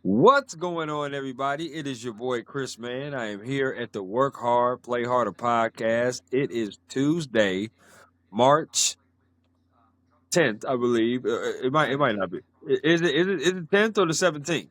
What's going on, everybody? It is your boy Chris, man. I am here at the Work Hard, Play Harder podcast. It is Tuesday, March 10th, I believe. It might not 17th. be. Is it 10th or the 17th?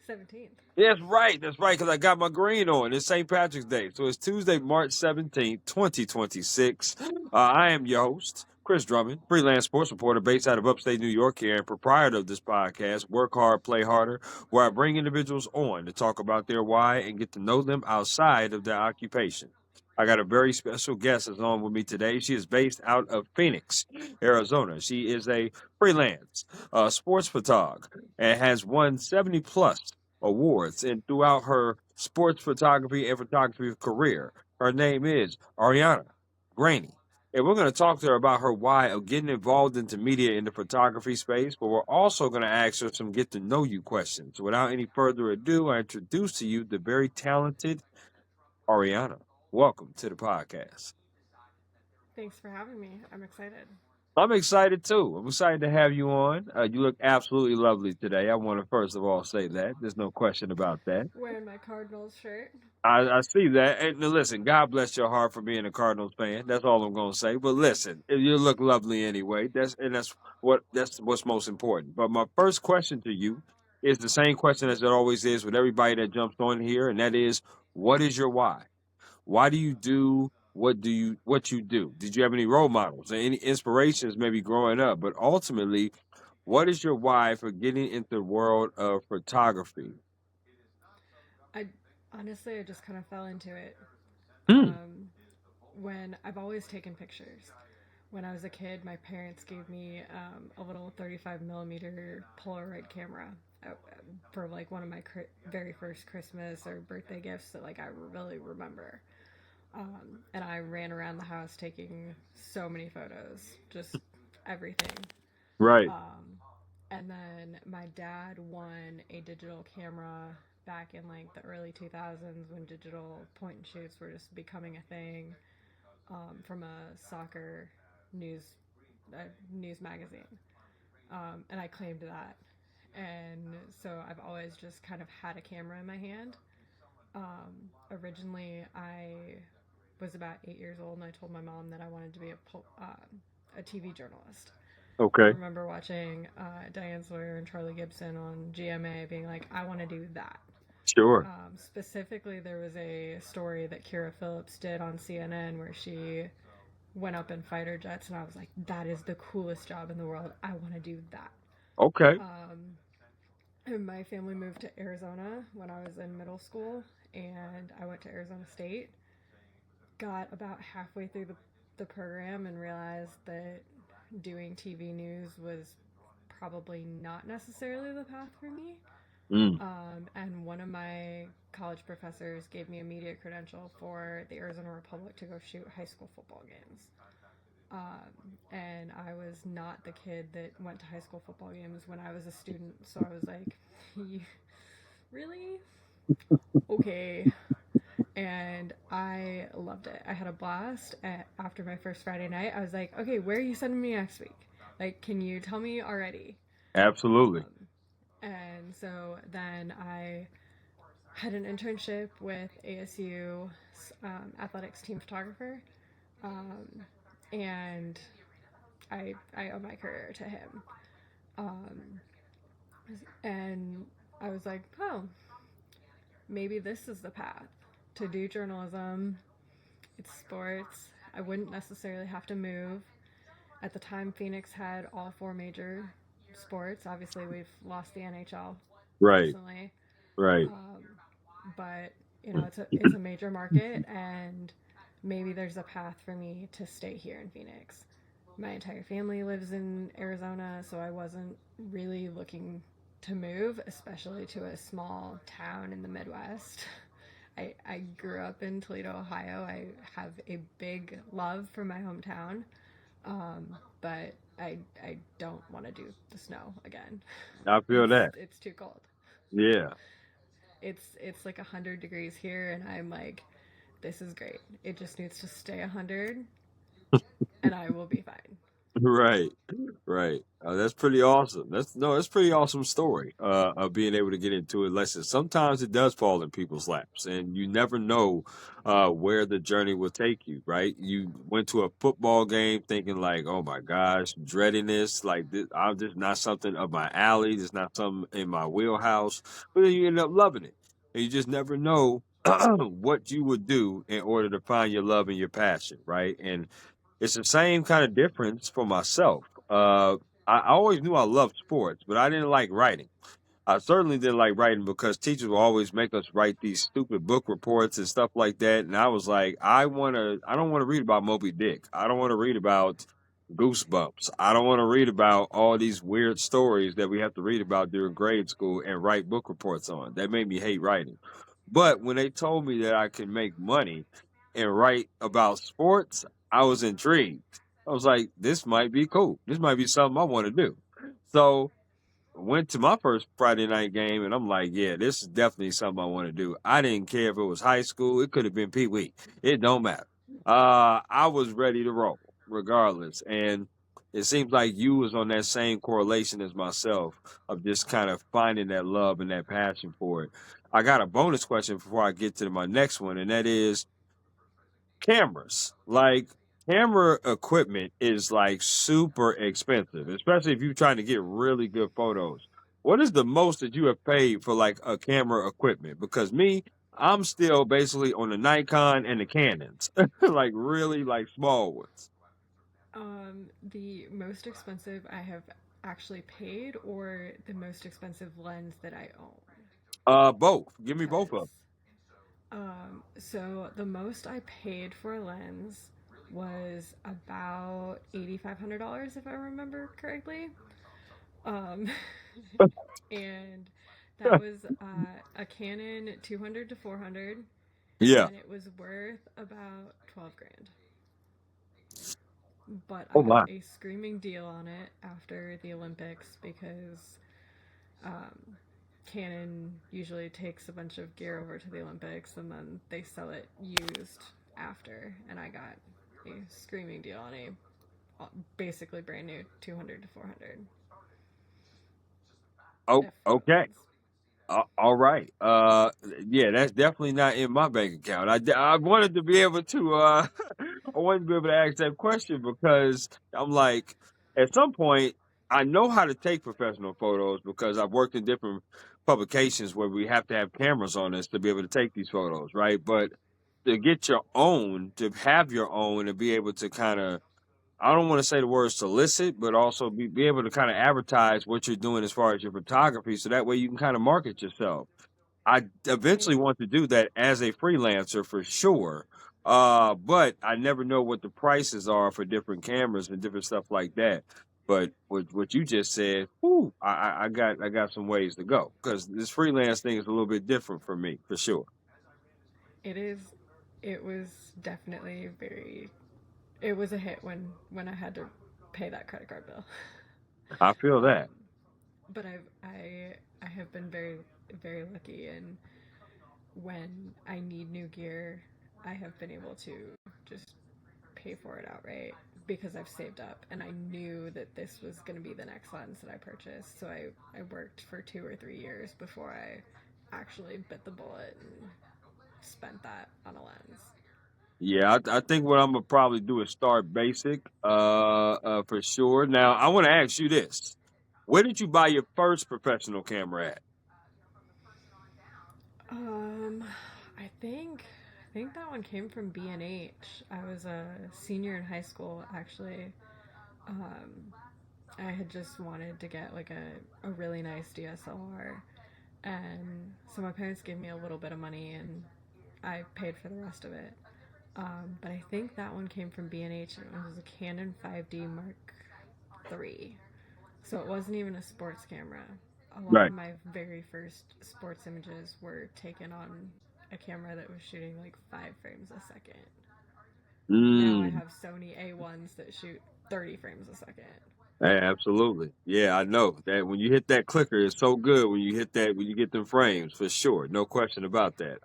17th. That's right. That's right. Because I got my green on. It's St. Patrick's Day. So it's Tuesday, March 17th, 2026. I am your host, Chris Drummond, freelance sports reporter based out of upstate New York here and proprietor of this podcast, Work Hard, Play Harder, where I bring individuals on to talk about their why and get to know them outside of their occupation. I got a very special guest that's on with me today. She is based out of Phoenix, Arizona. She is a freelance sports photographer and has won 70 plus awards and throughout her sports photography and photography career. Her name is Arianna Grainey. And we're going to talk to her about her why of getting involved into media in the photography space, but we're also going to ask her some get to know you questions. Without any further ado, I introduce to you the very talented Ariana. Welcome to the podcast. Thanks for having me. I'm excited. I'm excited too. I'm excited to have you on. You look absolutely lovely today. I want to first of all say that. There's no question about that. Wearing my Cardinals shirt. I see that. And now listen, God bless your heart for being a Cardinals fan. That's all I'm gonna say. But listen, you look lovely anyway. That's what's most important. But my first question to you is the same question as it always is with everybody that jumps on here, and that is, what is your why? Why do you do what you do? Did you have any role models and any inspirations maybe growing up? But ultimately, what is your why for getting into the world of photography? I honestly, I just kind of fell into it. Hmm. Um, when I've always taken pictures. When I was a kid, my parents gave me a little 35 millimeter Polaroid camera for like one of my very first Christmas or birthday gifts that like I really remember. And I ran around the house taking so many photos, just everything. Right. Um, and then my dad won a digital camera back in like the early 2000s when digital point and shoots were just becoming a thing, from a soccer news uh, news magazine. And I claimed that. And so I've always just kind of had a camera in my hand. Originally, I was about 8 years old and I told my mom that I wanted to be a TV journalist. I Okay. remember watching Diane Sawyer and Charlie Gibson on GMA being like, I want to do that. Sure. Specifically, there was a story that Kira Phillips did on CNN where she went up in fighter jets, and I was like, that is the coolest job in the world. I want to do that. Okay. And my family moved to Arizona when I was in middle school, and I went to Arizona State. Got about halfway through the program and realized that doing TV news was probably not necessarily the path for me. Mm. And one of my college professors gave me a media credential for the Arizona Republic to go shoot high school football games. And I was not the kid that went to high school football games when I was a student, so I was like, really? Okay. And I loved it. I had a blast. After my first Friday night, I was like, okay, where are you sending me next week? Like, can you tell me already? Absolutely. And so then I had an internship with ASU athletics team photographer, um, and I owe my career to him. Um, and I was like, oh, maybe this is the path to do journalism. It's sports. I wouldn't necessarily have to move. At the time, Phoenix had all four major sports. Obviously, we've lost the NHL Right. recently, Right. um, but it's a major market, and maybe there's a path for me to stay here in Phoenix. My entire family lives in Arizona, so I wasn't really looking to move, especially to a small town in the Midwest. I grew up in Toledo, Ohio. I have a big love for my hometown, but I don't want to do the snow again. I feel that. It's too cold. Yeah. It's like 100 degrees here, and I'm like, this is great. It just needs to stay 100, and I will be fine. Right, right. That's pretty awesome. That's pretty awesome story. Of being able to get into it. Lessons. Sometimes it does fall in people's laps, and you never know where the journey will take you. Right? You went to a football game thinking like, "Oh my gosh, dreading this. Like, I'm just not something up my alley. This not something in my wheelhouse." But then you end up loving it, and you just never know what you would do in order to find your love and your passion. Right? And it's the same kind of difference for myself. I always knew I loved sports, but I didn't like writing. I certainly didn't like writing because teachers will always make us write these stupid book reports and stuff like that. And I was like, I don't want to read about Moby Dick. I don't want to read about Goosebumps. I don't want to read about all these weird stories that we have to read about during grade school and write book reports on. That made me hate writing. But when they told me that I could make money and write about sports, I was intrigued. I was like, this might be cool. This might be something I want to do. So went to my first Friday night game, and I'm like, yeah, this is definitely something I want to do. I didn't care if it was high school; it could have been Pee Wee. It don't matter. I was ready to roll, regardless. And it seems like you was on that same correlation as myself of just kind of finding that love and that passion for it. I got a bonus question before I get to my next one, and that is cameras. Like camera equipment is like super expensive, especially if you're trying to get really good photos. What is the most that you have paid for like a camera equipment? Because me, I'm still basically on the Nikon and the Canons, like really like small ones. The most expensive I have actually paid, or the most expensive lens that I own? Both. Give me both of Because so the most I paid for a lens was about $8,500, if I remember correctly. Um, them. and that was a Canon 200 to 400, Yeah. and it was worth about 12 grand. But I Oh got my. a screaming deal on it after the Olympics because um, Canon usually takes a bunch of gear over to the Olympics and then they sell it used after. And I got a screaming deal on a basically brand new 200 to 400 Oh, okay. f lens. All right. Yeah, that's definitely not in my bank account. I wanted to be able to I wanted to be able to ask that question because I'm like, at some point, I know how to take professional photos because I've worked in different publications where we have to have cameras on us to be able to take these photos, right? But to get your own, to have your own, and be able to kind of I don't want to say the word solicit, but also be able to kind of advertise what you're doing as far as your photography, so that way you can kind of market yourself. I It eventually want to do that as a freelancer for sure. But I never know what the prices are for different cameras and different stuff like that. But what you just said, whew, I got some ways to go because this freelance thing is a little bit different for me for sure. it is it was definitely very it was a hit when I had to pay that credit card bill. I feel um, that. but I have been very lucky, and when I need new gear, I have been able to just pay for it outright because I've saved up and I knew that this was going to be the next lens that I purchased. So I worked for 2 or 3 years before I actually bit the bullet and spent that on a lens. Yeah, I think what I'm gonna probably do is start basic, for sure. Now, I want to ask you this: where did you buy your first professional camera at? Um, I think that one came from B&H. I was a senior in high school actually. Um, I had just wanted to get like a really nice DSLR, and so my parents gave me a little bit of money and I paid for the rest of it. But I think that one came from B&H and it was a Canon 5D Mark III. So it wasn't even a sports camera. A lot of Right. my very first sports images were taken on a camera that was shooting like 5 frames a second. Now I Mm, have Sony A1s that shoot 30 frames a second. absolutely. Yeah, I know that when you hit that clicker, it's so good when you hit that when you get them frames for sure. No question about that.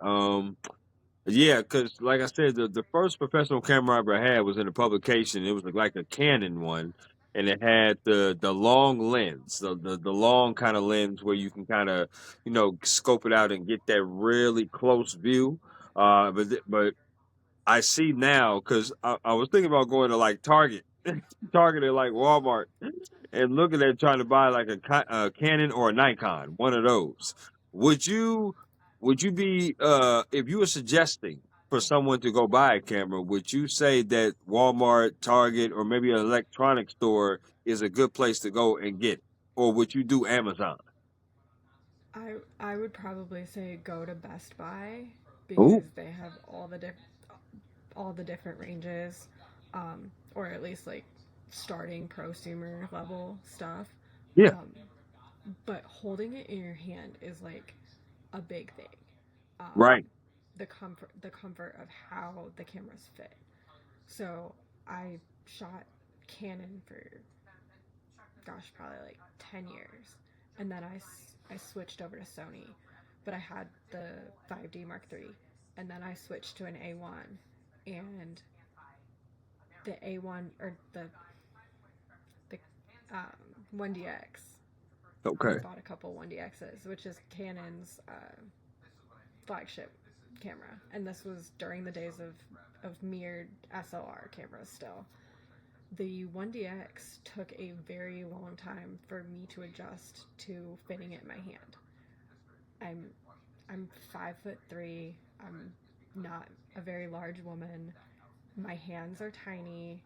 Yeah, because like I said, the first professional camera I ever had was in a publication. It was like a Canon one. and it had the long lens, the long kind of lens where you can kind of scope it out and get that really close view. But I see now because I was thinking about going to like Target, Target and like Walmart, and looking at trying to buy like a Canon or a Nikon, one of those. Would you would you be if you were suggesting for someone to go buy a camera, would you say that Walmart, Target, or maybe an electronic store is a good place to go and get it? Or would you do Amazon? I would probably say go to Best Buy Oh, because they have all the different ranges, or at least like starting prosumer level stuff. yeah, Um, but holding it in your hand is like a big thing. Um, right, the comfort of how the cameras fit. So I shot Canon for gosh probably like 10 years, and then I switched over to Sony, but I had the 5D Mark III, and then I switched to an A1, and the A1 or the 1DX. I okay, bought a couple 1DXs, which is Canon's flagship camera, and this was during the days of mirrored SLR cameras still. The 1DX took a very long time for me to adjust to fitting it in my hand. I'm I'm 5'3". I'm not a very large woman. My hands are tiny.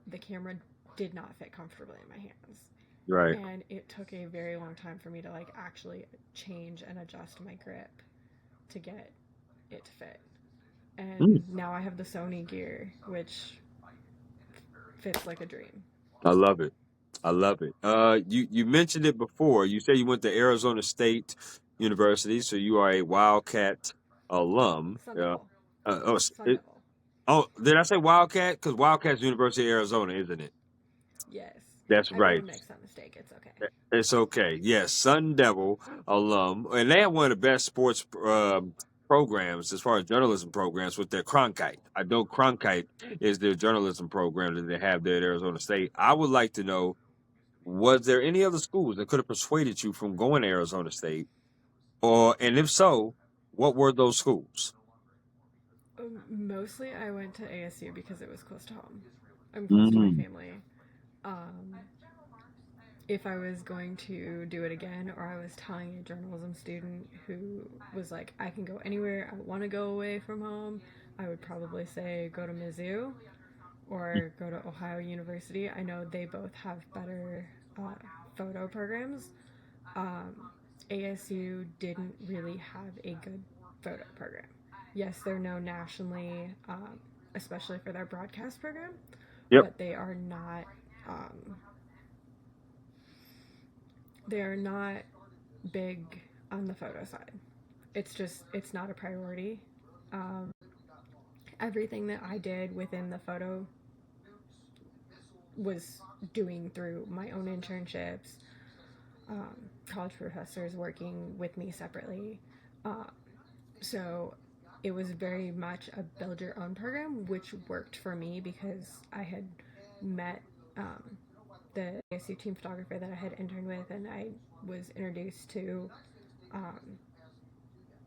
The camera did not fit comfortably in my hands. right. And it took a very long time for me to like actually change and adjust my grip to get it to fit. Mm, And now I have the Sony gear, which fits like a dream. I love it. I love it. You mentioned it before. You said you went to Arizona State University, so you are a Wildcat alum. Sun Devil. Uh, oh, Sun Devil. did I say Wildcat? Because Wildcat's University of Arizona, isn't it? Yes. That's I made right. a mix that mistake. It's okay. It's okay. Yes, Sun Devil alum, and they have one of the best sports programs as far as journalism programs with their Cronkite. I know Cronkite is their journalism program that they have there at Arizona State. I would like to know, was there any other schools that could have persuaded you from going to Arizona State? Or, and if so, what were those schools? Mostly I went to ASU because it was close to home. I'm close to my Mm, family. Um, if I was going to do it again, or I was telling a journalism student who was like, I can go anywhere I want to go away from home, I would probably say go to Mizzou or go to Ohio University. I know they both have better photo programs. ASU didn't really have a good photo program. Yes, they're known nationally, especially for their broadcast program, yep, but um, they are not big on the photo side. It's not a priority. Um, Everything that I did within the photo was doing through my own internships, college professors working with me separately. Uh, so it was very much a build your own program, which worked for me because I had met the ASU team photographer that I had interned with, and I was introduced to um,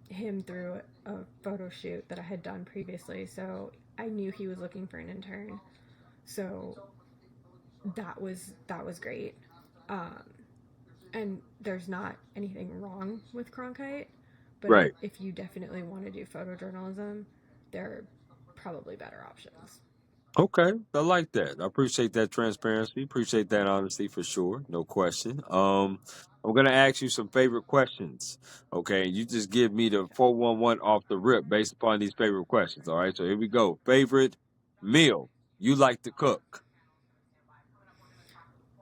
him through a photo shoot that I had done previously. So I knew he was looking for an intern. So that was great. Um, and there's not anything wrong with Cronkite, but right. if you definitely want to do photojournalism, there are probably better options. Okay, I like that. I appreciate that transparency. Appreciate that honesty for sure. No question. I'm gonna ask you some favorite questions. Okay, you just give me the 411 off the rip based upon these favorite questions. All right, so here we go. Favorite meal you like to cook?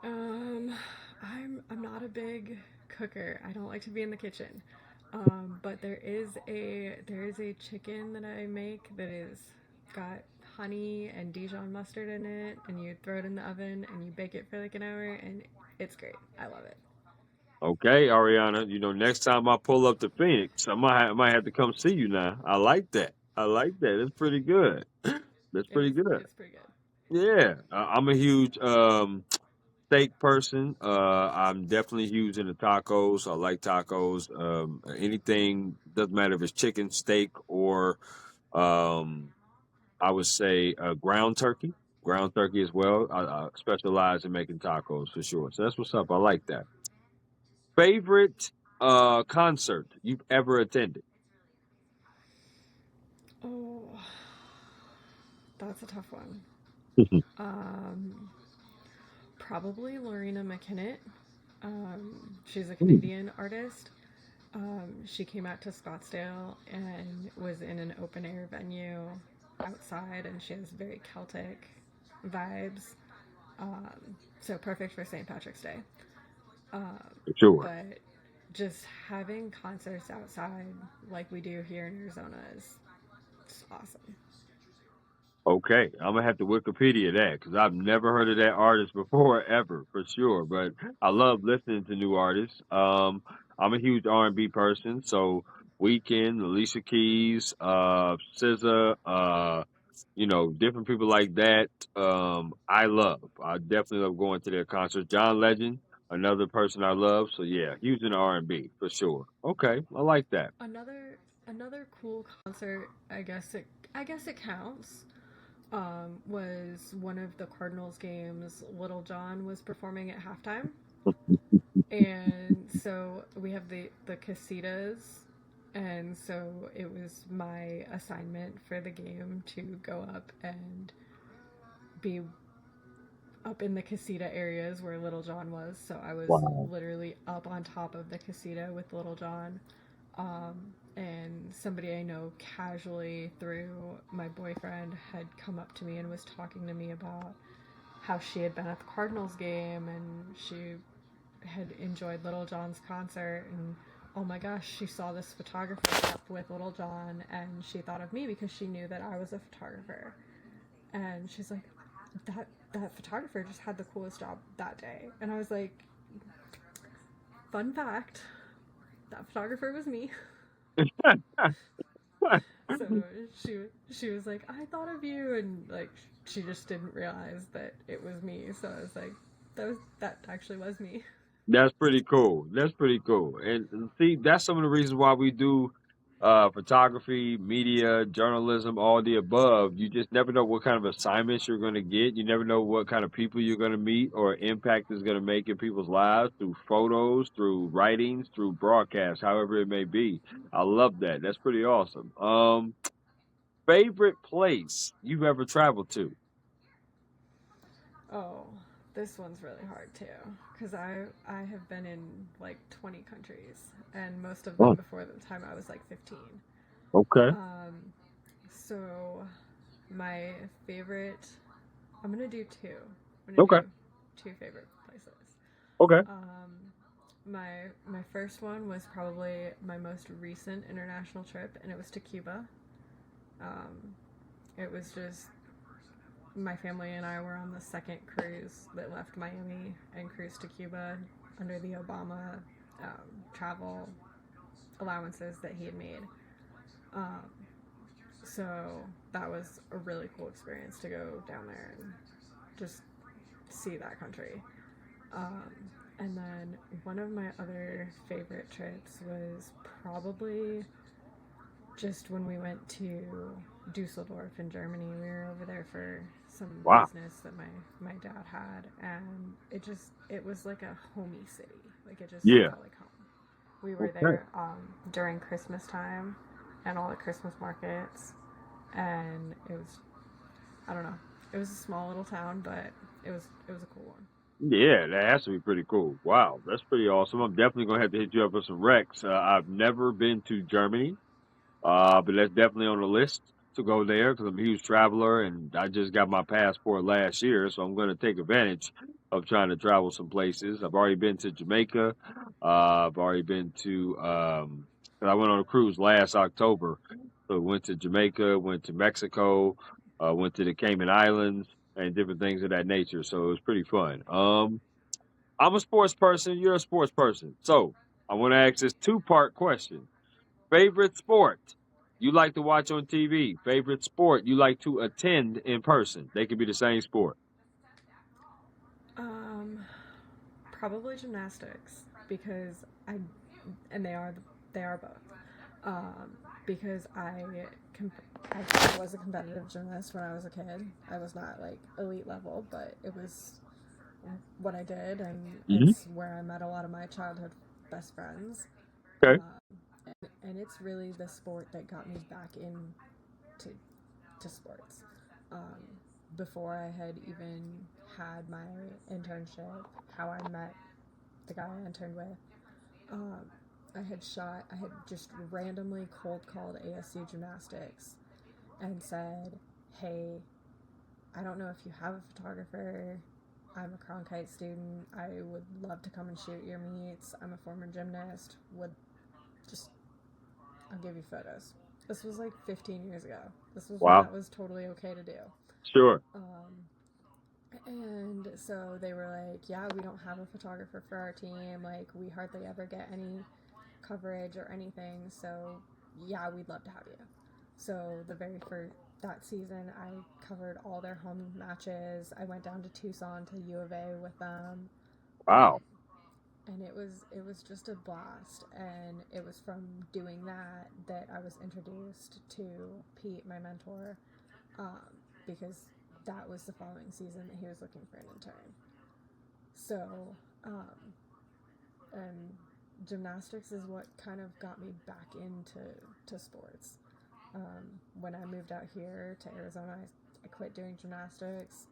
Um, I'm not a big cooker. I don't like to be in the kitchen. But there is a chicken that I make that is got honey and Dijon mustard in it, and you throw it in the oven and you bake it for like an hour, and it's great. I love it. Okay, Ariana. Next time I pull up to Phoenix, I might have to come see you now. I like that. I like that. It's pretty good. That's pretty It's good. it's pretty good. Yeah, I'm a huge steak person. I'm definitely huge into tacos. I like tacos. Anything doesn't matter if it's chicken, steak, or um, I would say ground turkey. Ground turkey as well. I specialize in making tacos for sure. So that's what's up. I like that. Favorite concert you've ever attended? Oh, that's a tough one. Um, Probably Lorena McKinnett. She's a Canadian artist. She came out to Scottsdale and was in an open air venue outside, and she has very Celtic vibes. So perfect for St. Patrick's Day. Um, For sure. but just having concerts outside like we do here in Arizona is just awesome. Okay, I'm gonna have to Wikipedia that because I've never heard of that artist before, ever, for sure. But I love listening to new artists. I'm a huge R&B person, so Weekend, Alicia Keys, SZA, different people like that. I love. I definitely love going to their concerts. John Legend, another person I love. So yeah, huge in R&B for sure. Okay, I like that. Another another cool concert, I guess it counts. Was one of the Cardinals games. Little John was performing at halftime, and so we have the casitas, and so it was my assignment for the game to go up and be up in the casita areas where Little John was. So I was Wow. literally up on top of the casita with Little John. And somebody I know casually through my boyfriend had come up to me and was talking to me about how she had been at the Cardinals game and she had enjoyed Little John's concert, and oh my gosh, she saw this photographer up with Little John and she thought of me because she knew that I was a photographer. And she's like, that photographer just had the coolest job that day. And I was like, fun fact, that photographer was me. So she was like, I thought of you, and like she just didn't realize that it was me. So I was like, that actually was me. That's pretty cool. That's pretty cool. And see, that's some of the reasons why we do photography, media, journalism, all the above. You just never know what kind of assignments you're going to get. You never know what kind of people you're going to meet or impact is going to make in people's lives through photos, through writings, through broadcasts, however it may be. I love that. That's pretty awesome. Favorite place you've ever traveled to? Oh, this one's really hard too, because I have been in like 20 countries, and most of them Oh, before the time I was like 15. okay. Um, so my favorite, I'm gonna do two. I'm gonna Okay. do two favorite places. Okay. Um, my first one was probably my most recent international trip, and it was to Cuba. Um, it was just my family and I were on the second cruise that left Miami and cruised to Cuba under the Obama travel allowances that he had made. Um, so that was a really cool experience to go down there and just see that country. Um, and then one of my other favorite trips was probably just when we went to Dusseldorf in Germany. We were over there for some Wow. business that my dad had, and it was like a homey city. Like it just Yeah. felt like home. We were Okay. there during Christmas time and all the Christmas markets, and it was, I don't know, it was a small little town, but it was a cool one. Yeah, that has to be pretty cool. Wow, that's pretty awesome. I'm definitely gonna have to hit you up for some Rex. I've never been to Germany, but that's definitely on the list to go there because I'm a huge traveler and I just got my passport last year, so I'm going to take advantage of trying to travel some places. I've already been to Jamaica. I've already been to. 'Cause I went on a cruise last October, so went to Jamaica, went to Mexico, went to the Cayman Islands, and different things of that nature. So it was pretty fun. I'm a sports person. You're a sports person, so I want to ask this two-part question. Favorite sport you like to watch on TV. Favorite sport you like to attend in person. They could be the same sport. probably gymnastics because and they are both. Um, because I was a competitive gymnast when I was a kid. I was not like elite level, but it was what I did, and Hmm. it's where I met a lot of my childhood best friends. Okay. And it's really the sport that got me back into to sports. Um, Before I had even had my internship, how I met the guy I interned with, um, I had just randomly cold called ASU gymnastics and said, hey, I don't know if you have a photographer. I'm a Cronkite student. I would love to come and shoot your meets. I'm a former gymnast. Would just, I'll give you photos. This was like 15 years ago. This was when Wow. that was totally okay to do. Sure. Um, and so they were like, yeah, we don't have a photographer for our team. Like, we hardly ever get any coverage or anything. So, yeah, we'd love to have you. So, the very first that season, I covered all their home matches. I went down to Tucson to U of A with them. Wow. And it was just a blast, and it was from doing that that I was introduced to Pete, my mentor, um, because that was the following season that he was looking for an intern. So, and gymnastics is what kind of got me back into sports. When I moved out here to Arizona, I quit doing gymnastics.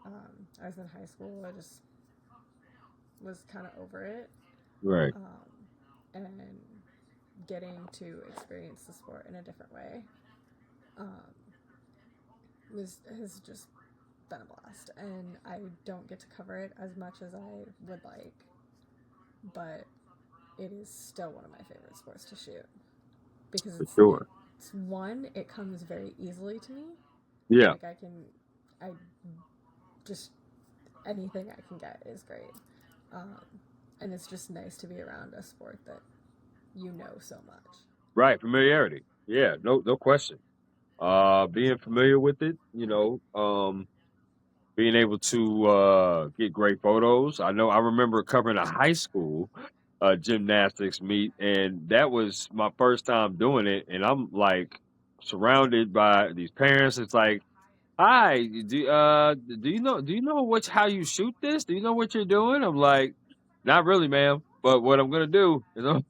I was in high school. I just was kind of over it, Right. and getting to experience the sport in a different way um, was has just been a blast. And I don't get to cover it as much as I would like, but it is still one of my favorite sports to shoot because For sure. it's one, it comes very easily to me. Yeah. Like I just anything I can get is great, um, and it's just nice to be around a sport that you know so much. Right. Familiarity. Yeah. No. No question. Being familiar with it. Being able to get great photos. I know. I remember covering a high school gymnastics meet, and that was my first time doing it. And I'm like surrounded by these parents. It's like, hi, do you know how you shoot this? Do you know what you're doing? I'm like, not really, ma'am. But what I'm gonna do is I'm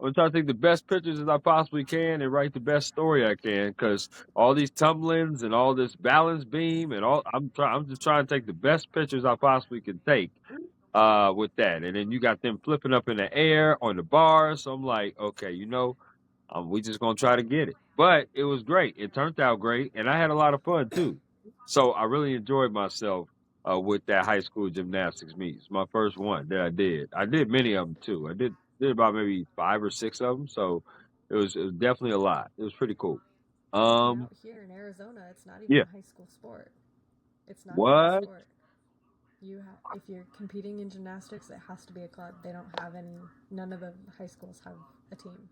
gonna try to take the best pictures as I possibly can and write the best story I can. Because all these tumblings and all this balance beam and I'm just trying to take the best pictures I possibly can take with that. And then you got them flipping up in the air on the bars. So I'm like, okay, we just gonna try to get it. But it was great. It turned out great, and I had a lot of fun too. So I really enjoyed myself with that high school gymnastics meet. It's my first one that I did. I did many of them too. I did about maybe 5 or 6 of them. So it was definitely a lot. It was pretty cool. And Um, out here in Arizona, it's not even yeah. a high school sport. It's not even a What? sport. If you're competing in gymnastics, it has to be a club. They don't have any. None of the high schools have a team.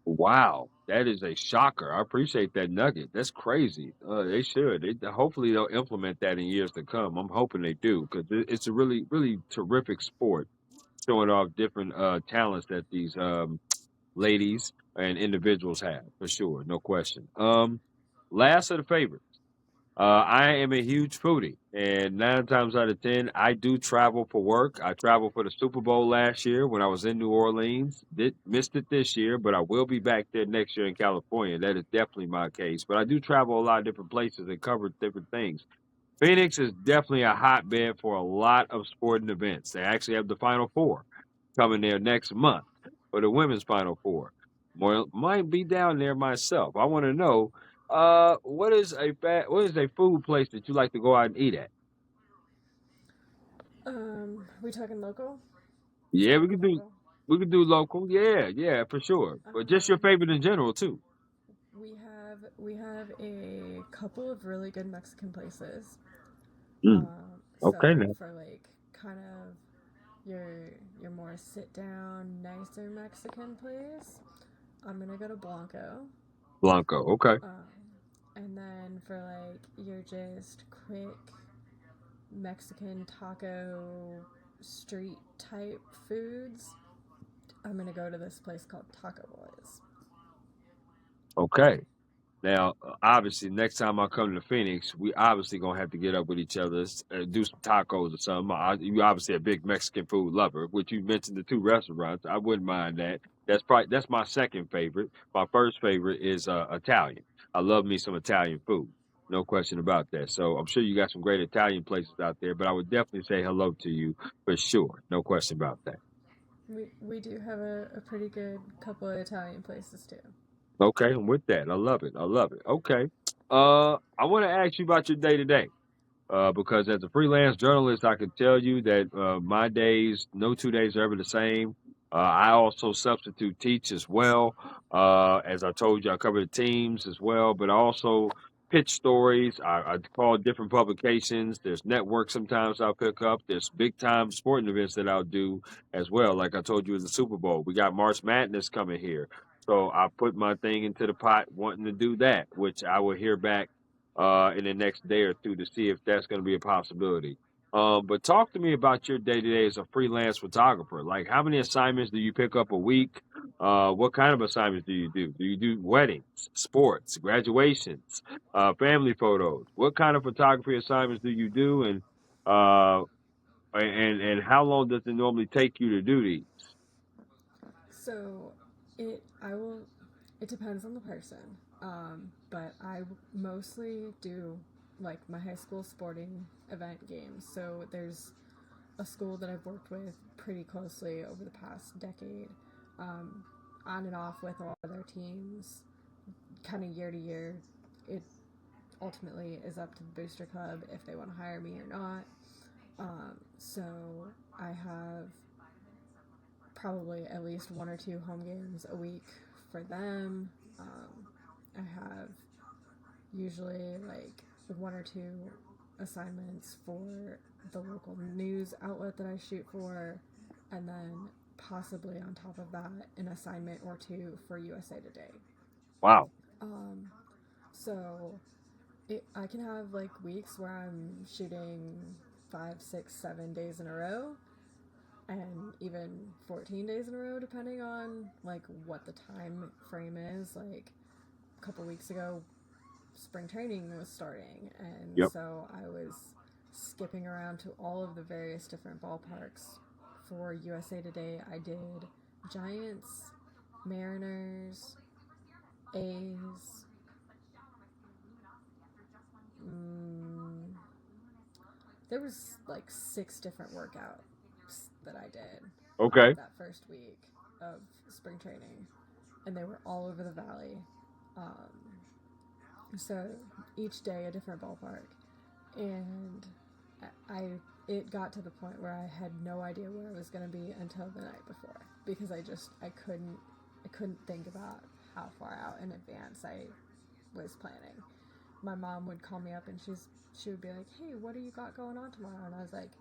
Wow, that is a shocker. I appreciate that nugget. That's crazy. They should. Hopefully they'll implement that in years to come. I'm hoping they do because it's a really, really terrific sport, showing off different talents that these ladies and individuals have for sure, no question. Last of the favorites. I am a huge foodie, and 9 times out of 10, I do travel for work. I traveled for the Super Bowl last year when I was in New Orleans. Did missed it this year, but I will be back there next year in California. That is definitely my case. But I do travel a lot of different places and cover different things. Phoenix is definitely a hotbed for a lot of sporting events. They actually have the Final Four coming there next month for the women's Final Four. Well, might be down there myself. I want to know what is a food place that you like to go out and eat at? We talking local? Yeah, Local, local. we could do local. Yeah, yeah, for sure. But just your Um, favorite in general too. we have a couple of really good Mexican places. Mm, okay So now. for like kind of your your more sit down, nicer Mexican place, I'm gonna go to Blanco. Blanco. Okay. Um, and then for like your just quick Mexican taco street type foods, I'm gonna go to this place called Taco Boys. Okay. Now, obviously, next time I come to Phoenix, we obviously gonna have to get up with each other, do some tacos or something. You obviously a big Mexican food lover, which you mentioned the two restaurants. I wouldn't mind that. That's my second favorite. My first favorite is Italian. I love me some Italian food, no question about that. So I'm sure you got some great Italian places out there, but I would definitely say hello to you for sure, no question about that. We do have a pretty good couple of Italian places too. Okay, I'm with that. I love it. I love it. Okay. I want to ask you about your day to day. Because as a freelance journalist, I can tell you that my days, no 2 days are ever the same. I also substitute teach as well. As I told you, I cover the teams as well, but I also pitch stories. I call different publications. There's networks sometimes I'll pick up. There's big time sporting events that I'll do as well. Like I told you in the Super Bowl, we got March Madness coming here. So I put my thing into the pot wanting to do that, which I will hear back in the next day or two to see if that's going to be a possibility. But talk to me about your day to day as a freelance photographer. Like, how many assignments do you pick up a week? What kind of assignments do you do? Do you do weddings, sports, graduations, family photos? What kind of photography assignments do you do, uh, and how long does it normally take you to do these? So I will it depends on the person. But I mostly do like my high school sporting event games. So there's a school that I've worked with pretty closely over the past decade, um, on and off with all of their teams, kind of year to year. It ultimately is up to the booster club if they want to hire me or not. So I have probably at least one or two home games a week for them. I have usually like one or two assignments for the local news outlet that I shoot for, and then possibly on top of that, an assignment or two for USA Today. Wow. Um, so I can have like weeks where I'm shooting 5, 6, 7 days in a row, and even 14 days in a row, depending on like what the time frame is. Like a couple weeks ago, spring training was starting, and Yep. so I was skipping around to all of the various different ballparks. For USA Today, I did Giants, Mariners, A's. Mm, there was like 6 different workouts that I did Okay. that first week of spring training, and they were all over the valley. So each day a different ballpark, and I it got to the point where I had no idea where I was going to be until the night before, because I couldn't think about how far out in advance I was planning. My mom would call me up and she would be like, "Hey, what do you got going on tomorrow?" And I was like,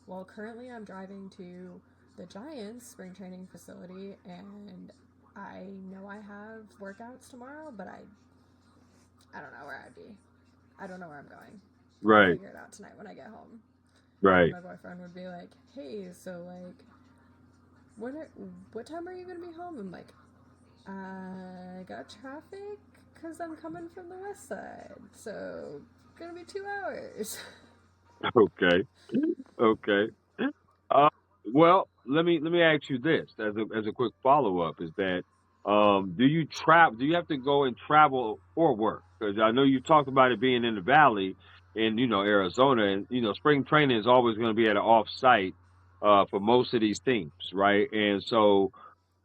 "Well, currently I'm driving to the Giants spring training facility, and I know I have workouts tomorrow, but I don't know where I'd be. I don't know where I'm going. I'll Right. figure it out tonight when I get home." And Right. my boyfriend would be like, "Hey, so like, what time are you gonna be home?" I'm like, "I got traffic because I'm coming from the west side, so gonna be 2 hours." Okay. Okay. Uh, well, let me ask you this as a quick follow up is that do you travel? Do you have to go and travel for work? Because I know you talked about it being in the valley in Arizona, and spring training is always going to be at an off site for most of these teams, right? And so,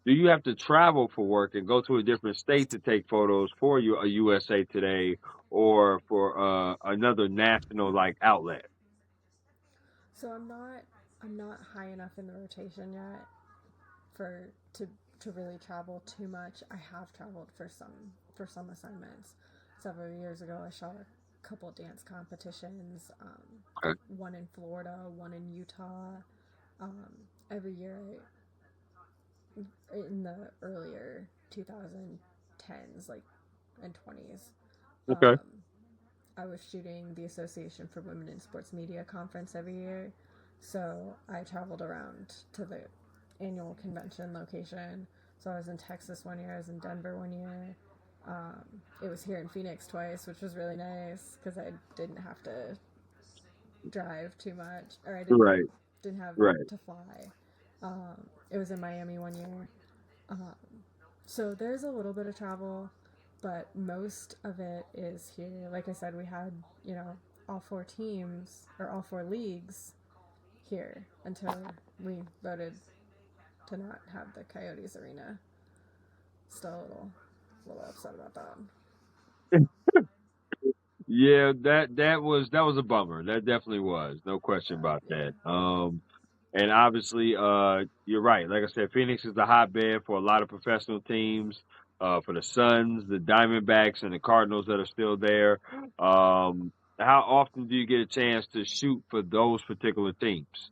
do you have to travel for work and go to a different state to take photos for a USA Today or for another national like outlet? So I'm not high enough in the rotation yet for to really travel too much. I have traveled for some assignments. Several years ago, I shot a couple dance competitions. Okay. One in Florida, one in Utah. Um, every year, in the earlier 2010s, like and 20s, Okay. um, I was shooting the Association for Women in Sports Media conference every year. So I traveled around to the annual convention location. So I was in Texas one year, I was in Denver one year. It was here in Phoenix twice, which was really nice because I didn't have to drive too much, or I Right, didn't have right. to fly. It was in Miami one year. Um, so there's a little bit of travel, but most of it is here. Like I said, we had, you know, all four teams or all four leagues here until we voted to not have the Coyotes arena. Still a little upset about that. Yeah, that was a bummer. That definitely was. No question about Yeah. that. And obviously, you're right. Like I said, Phoenix is the hotbed for a lot of professional teams. For the Suns, the Diamondbacks, and the Cardinals that are still there. How often do you get a chance to shoot for those particular teams?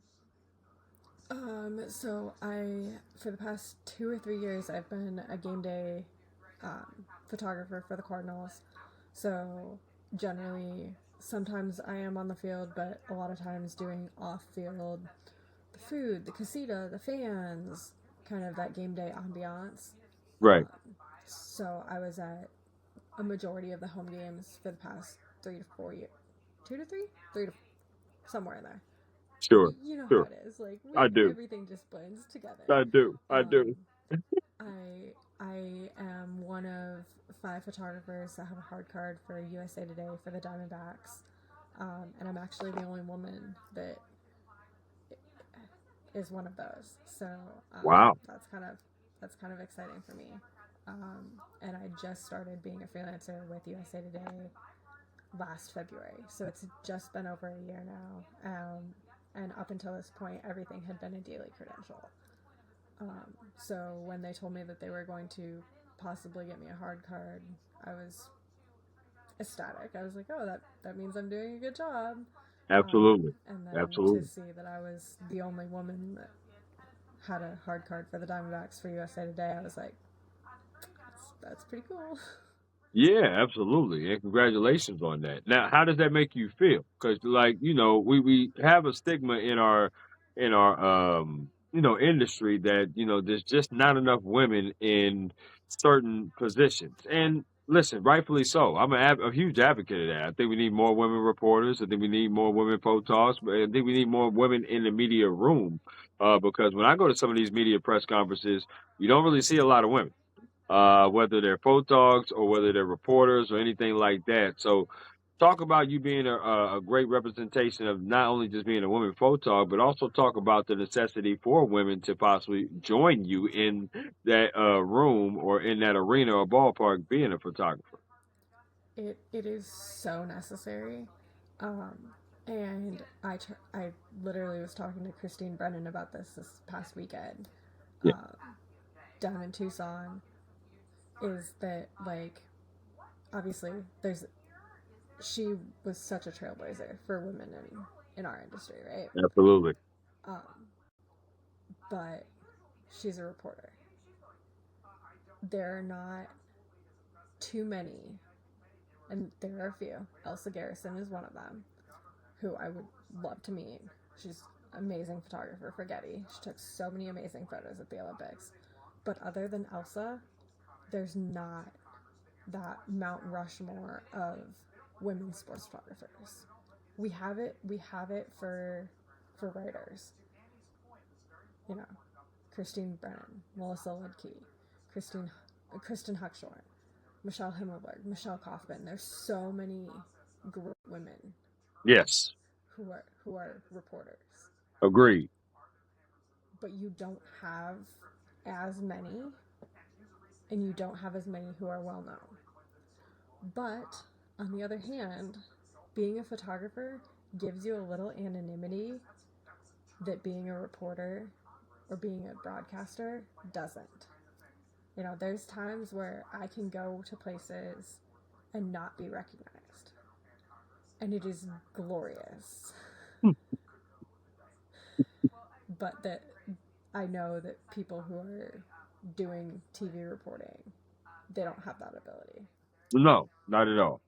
So for the past 2 or 3 years, I've been a game day photographer for the Cardinals. So generally, sometimes I am on the field, but a lot of times doing off field, the food, the casita, the fans, kind of that game day ambiance. Right. So I was at a majority of the home games for the past 3 to 4 years, 2 to 3, 3 to somewhere in there. Sure. You know how Sure. it is. Like I do. everything just blends together. I do. I Um, do. I am one of 5 photographers that have a hard card for USA Today for the Diamondbacks, and I'm actually the only woman that is one of those. So Wow. that's kind of exciting for me. And I just started being a freelancer with USA Today last February, so it's just been over a year now. And up until this point, everything had been a daily credential. So when they told me that they were going to possibly get me a hard card, I was ecstatic. I was like, oh, that means I'm doing a good job. Absolutely. And then to Absolutely. see that I was the only woman that had a hard card for the Diamondbacks for USA Today, I was like, that's pretty cool. Yeah, absolutely, and congratulations on that. Now, how does that make you feel? Because, like, we have a stigma in our industry that there's just not enough women in certain positions. And listen, rightfully so. I'm a huge advocate of that. I think we need more women reporters. I think we need more women photographers. But I think we need more women in the media room. Because when I go to some of these media press conferences, you don't really see a lot of women, whether they're photogs or whether they're reporters or anything like that. So, talk about you being a great representation of not only just being a woman photog, but also talk about the necessity for women to possibly join you in that room or in that arena or ballpark being a photographer. It is so necessary. Um, and I literally was talking to Christine Brennan about this past weekend, Yeah, down in Tucson. Is that like obviously there's she was such a trailblazer for women in our industry, right? absolutely. Um, but she's a reporter. There are not too many, and there are a few. Elsa Garrison is one of them, who I would love to meet. She's an amazing photographer for Getty. She took so many amazing photos at the Olympics. But other than Elsa, there's not that Mount Rushmore of women sports photographers. We have it for writers. You know, Christine Brennan, Melissa Ludke, Kristen Huckshorn, Michelle Himmelberg, Michelle Kaufman. There's so many great women Yes, who are reporters, agreed. but you don't have as many, and you don't have as many who are well known. But on the other hand, being a photographer gives you a little anonymity that being a reporter or being a broadcaster doesn't. You know, there's times where I can go to places and not be recognized, and it is glorious. But that I know that people who are doing TV reporting, they don't have that ability. No, not at all.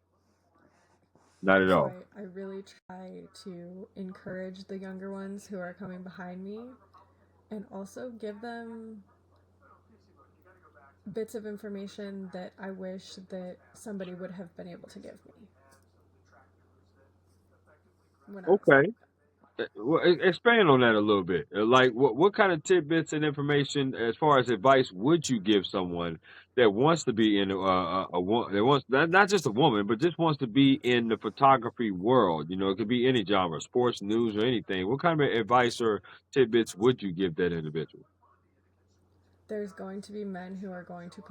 Not at So all. I really try to encourage the younger ones who are coming behind me and also give them bits of information that I wish that somebody would have been able to give me when I was Okay. growing Well, expand on that a little bit. Like, what kind of tidbits and information, as far as advice, would you give someone that wants to be in that wants not just a woman, but just wants to be in the photography world? You know, it could be any genre, sports, news, or anything. What kind of advice or tidbits would you give that individual? There's going to be men who are going to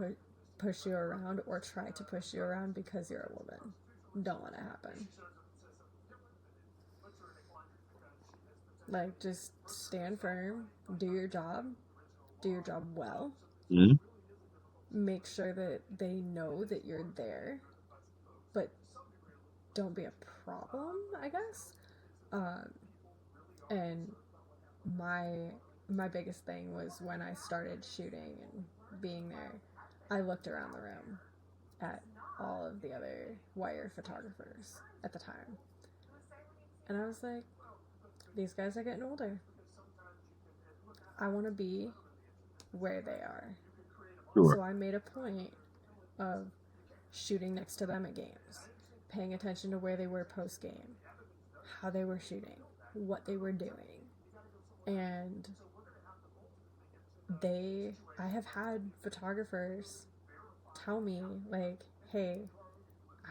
push you around or try to push you around because you're a woman. Don't let it happen. Like, just stand firm, do your job well, Hmm. make sure that they know that you're there, but don't be a problem, I guess. Um, and my my biggest thing was when I started shooting and being there, I looked around the room at all of the other wire photographers at the time, and I was like, these guys are getting older. I want to be where they are. Sure. So I made a point of shooting next to them at games, paying attention to where they were post game, how they were shooting, what they were doing. And I have had photographers tell me, like, hey,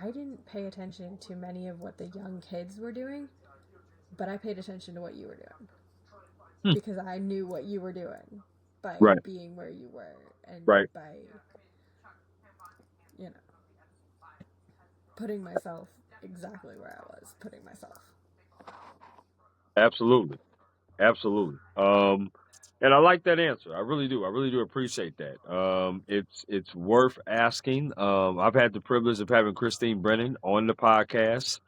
I didn't pay attention to many of what the young kids were doing, but I paid attention to what you were doing Hmm. because I knew what you were doing by Right. being where you were and Right. by, you know, putting myself exactly where I was putting myself. Absolutely. Absolutely. And I like that answer. I really do. I really do appreciate that. It's worth asking. I've had the privilege of having Christine Brennan on the podcast,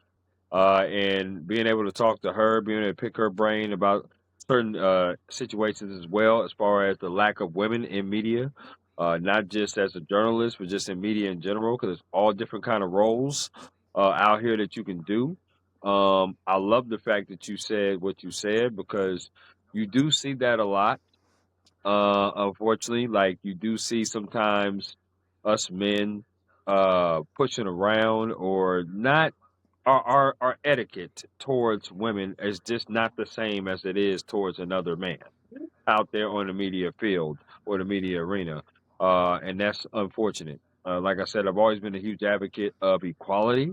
and being able to talk to her, being able to pick her brain about certain situations as well, as far as the lack of women in media, not just as a journalist, but just in media in general, because there's all different kind of roles out here that you can do. I love the fact that you said what you said because you do see that a lot. Unfortunately, like you do see sometimes us men pushing around or not our etiquette towards women is just not the same as it is towards another man out there on the media field or the media arena. And that's unfortunate. Like I said, I've always been a huge advocate of equality.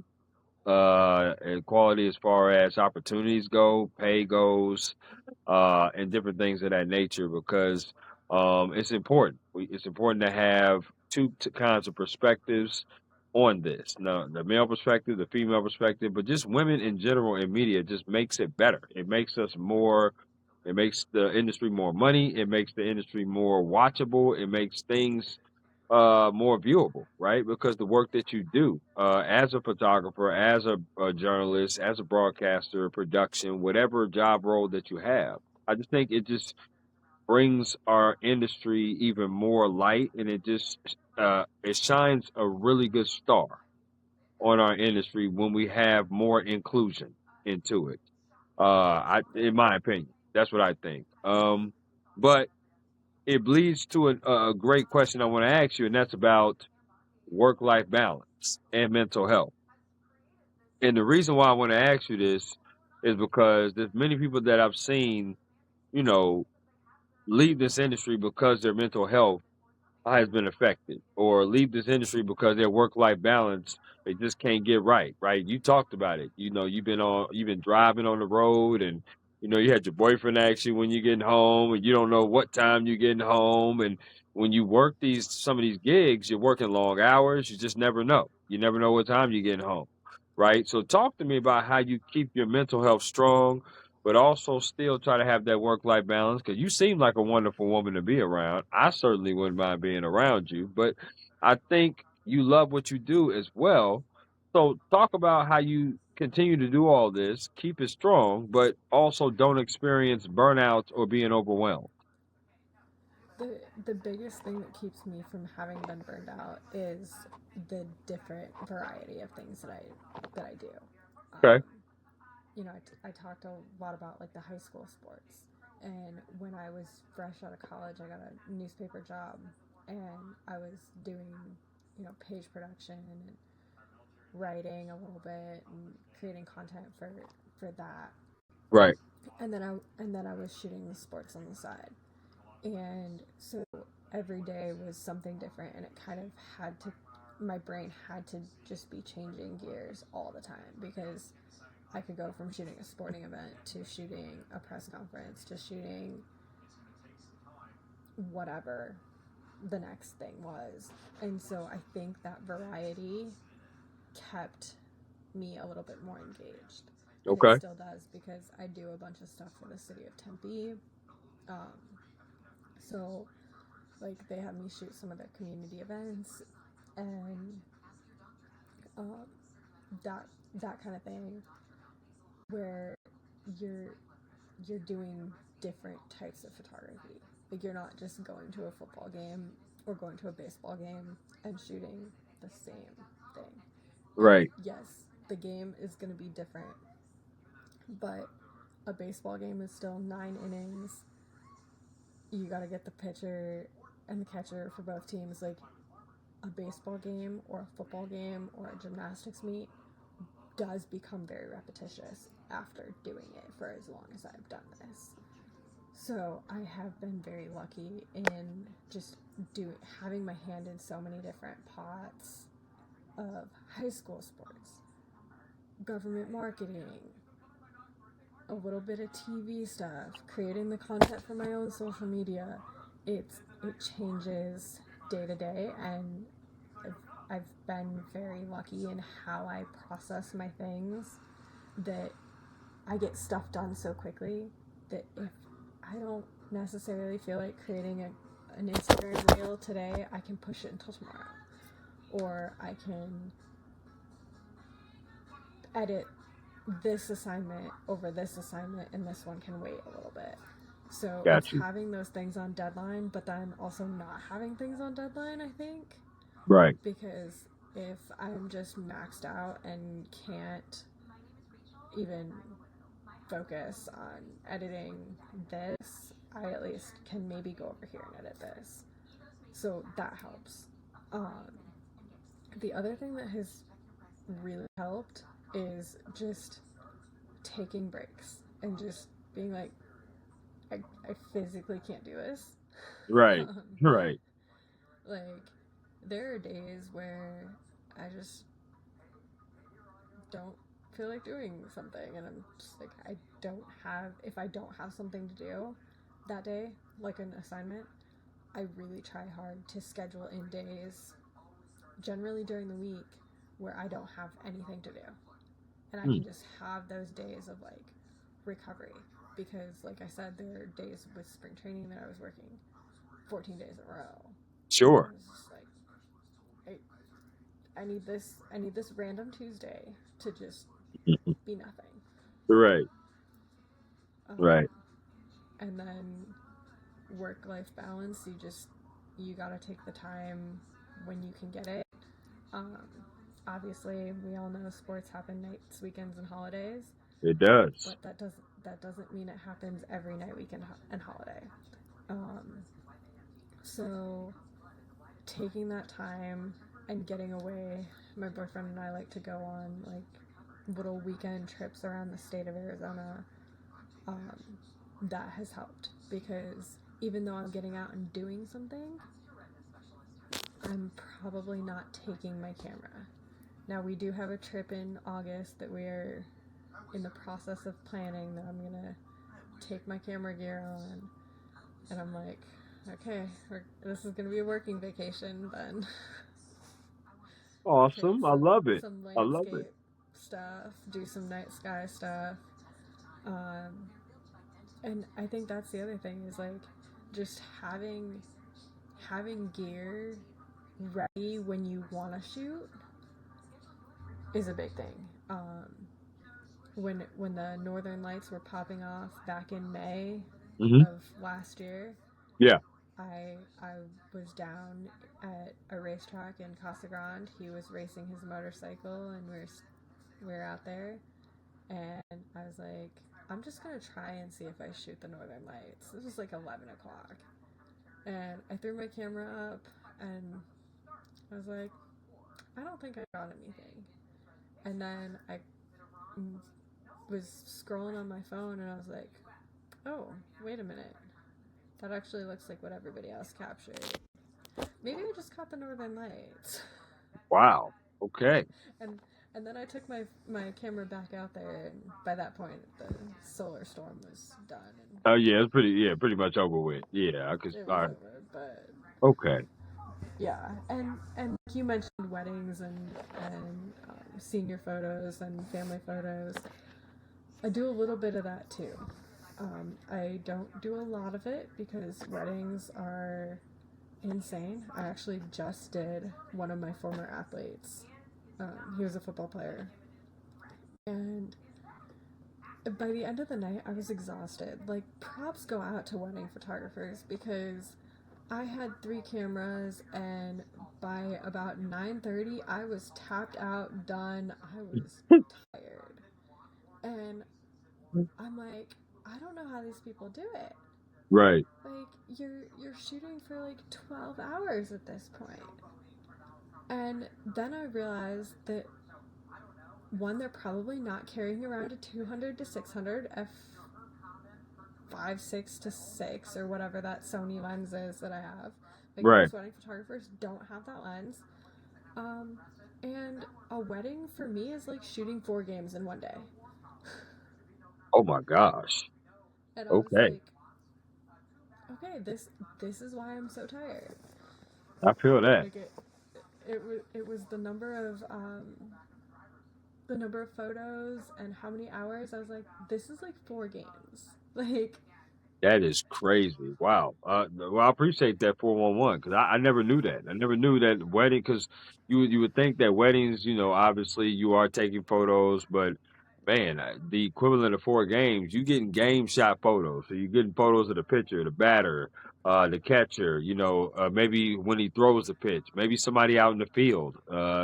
Equality as far as opportunities go, pay goes, and different things of that nature because it's important. It's important to have two kinds of perspectives on this. Now, the male perspective, the female perspective, but just women in general in media just makes it better. It makes us more. It makes the industry more money. It makes the industry more watchable. It makes things more viewable, right? Because the work that you do as a photographer, as a journalist, as a broadcaster, production, whatever job role that you have, I just think it just brings our industry even more light, and it shines a really good star on our industry when we have more inclusion into it. In my opinion, that's what I think. But it leads to a great question I want to ask you, and that's about work life balance and mental health. And the reason why I want to ask you this is because there's many people that I've seen, you know, leave this industry because their mental health has been affected or leave this industry because their work life balance they just can't get right. You talked about it. You know, you've been driving on the road and you had your boyfriend ask you when you're getting home and you don't know what time you're getting home and when you work these some of these gigs, you're working long hours, you just never know. You never know what time you're getting home. Right? So talk to me about how you keep your mental health strong but also still try to have that work life balance because you seem like a wonderful woman to be around. I certainly wouldn't mind being around you, but I think you love what you do as well. So talk about how you continue to do all this, keep it strong, but also don't experience burnout or being overwhelmed. The biggest thing that keeps me from having been burned out is the different variety of things that I do. Okay. Um, I talked a lot about like the high school sports. And when I was fresh out of college, I got a newspaper job and I was doing, page production and writing a little bit and creating content for that. Right. And then I was shooting the sports on the side. And so every day was something different and it kind of had to my brain had to just be changing gears all the time because I could go from shooting a sporting event to shooting a press conference to shooting whatever the next thing was. And so I think that variety kept me a little bit more engaged. And it Okay. still does because I do a bunch of stuff for the city of Tempe. Um, so, like, they have me shoot some of their community events and um, that that kind of thing where you're you're doing different types of photography. Like you're not just going to a football game or going to a baseball game and shooting the same thing. Like Right. yes, the game is going to be different, but a baseball game is still 9 innings. You got to get the pitcher and the catcher for both teams. Like a baseball game or a football game or a gymnastics meet does become very repetitious after doing it for as long as I've done this. So I have been very lucky in just having my hand in so many different pots of high school sports, government marketing, a little bit of TV stuff, creating the content for my own social media. It changes day to day, and I've been very lucky in how I process my things that I get stuff done so quickly that if I don't necessarily feel like creating an Instagram reel today, I can push it until tomorrow. Or I can edit this assignment over this assignment and this one can wait a little bit. So it's Got you. having those things on deadline, but then also not having things on deadline, I think. Right. Because if I'm just maxed out and can't even focus on editing this, I at least can maybe go over here and edit this. So that helps. Um, the other thing that has really helped is just taking breaks and just being like, I physically can't do this. Right. um, Right. like, there are days where I just don't feel like doing something, and I'm just like, if I don't have something to do that day, like an assignment, I really try hard to schedule in days, generally during the week, where I don't have anything to do. And I Hmm. can just have those days of like recovery. Because, like I said, there are days with spring training that I was working 14 days in a row. And Sure. I was just like, I need this random Tuesday to just be nothing. Right. Um, Right. and then work-life balance, you gotta take the time when you can get it. Um, obviously, we all know sports happen nights, weekends, and holidays, It does. but that doesn't mean it happens every night, weekend, and holiday. Um, so taking that time and getting away, my boyfriend and I like to go on like little weekend trips around the state of Arizona. Um, that has helped because even though I'm getting out and doing something, I'm probably not taking my camera. Now, we do have a trip in August that we're in the process of planning that I'm gonna take my camera gear on, and I'm like, okay, this is gonna be a working vacation then. Create Awesome. I love it. some I love it. landscape stuff, do some night sky stuff, um, and I think that's the other thing is like just having gear ready when you want to shoot is a big thing. When the Northern Lights were popping off back in May Hmm. of last year, Yeah. I was down at a racetrack in Casa Grande. He was racing his motorcycle, and we were out there. and I was like, I'm just gonna try and see if I shoot the Northern Lights. This was like 11 o'clock, and I threw my camera up, and I was like, I don't think I got anything. And then I was scrolling on my phone, and I was like, oh, wait a minute. That actually looks like what everybody else captured. Maybe I just caught the Northern Lights. Wow. Okay. and and then I took my camera back out there, and by that point the solar storm was done, and Oh yeah, it's pretty much over with. Yeah, I could. it All was right. over. But Okay. yeah, and you mentioned weddings and senior photos and family photos. I do a little bit of that too. I don't do a lot of it because weddings are insane. I actually just did one of my former athletes. He was a football player, and by the end of the night, I was exhausted. Like, props go out to wedding photographers because I had 3 cameras, and by about 9:30, I was tapped out, done. I was tired, and I'm like, I don't know how these people do it. Right. Like, you're shooting for like 12 hours at this point, and then I realized that one, they're probably not carrying around a 200 to 600 f 5.6 to 6 or whatever that Sony lens is that I have. Like, Right. most wedding photographers don't have that lens. Um, and a wedding for me is like shooting 4 games in one day. Oh my gosh. And I was Okay. like, okay, this is why I'm so tired. I feel that. Like it was the number of photos and how many hours. I was like, this is like 4 games. Like, That is crazy. Wow. Well, I appreciate that 411 because I never knew that. I never knew that wedding because you would think that weddings, obviously you are taking photos, but man, the equivalent of 4 games, you getting game shot photos. So you're getting photos of the pitcher, the batter, the catcher, maybe when he throws the pitch, maybe somebody out in the field.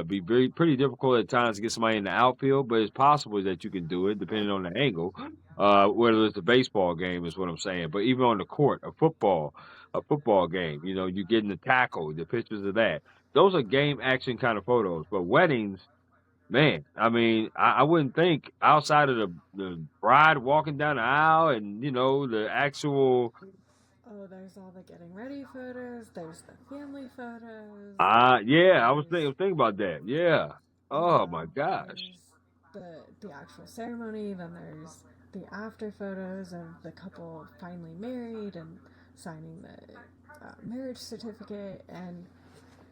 Be pretty difficult at times to get somebody in the outfield, but it's possible that you can do it depending on the angle. Whether it's a baseball game is what I'm saying, but even on the court, a football game, you're getting the tackle, the pictures of that. Those are game action kind of photos. But weddings, man, I mean, I wouldn't think outside of the bride walking down the aisle and the actual. oh, there's all the getting ready photos. There's the family photos. Yeah, I was There's thinking about that. Yeah. Oh my gosh. there's the actual ceremony. Then there's the after photos of the couple finally married and signing the marriage certificate and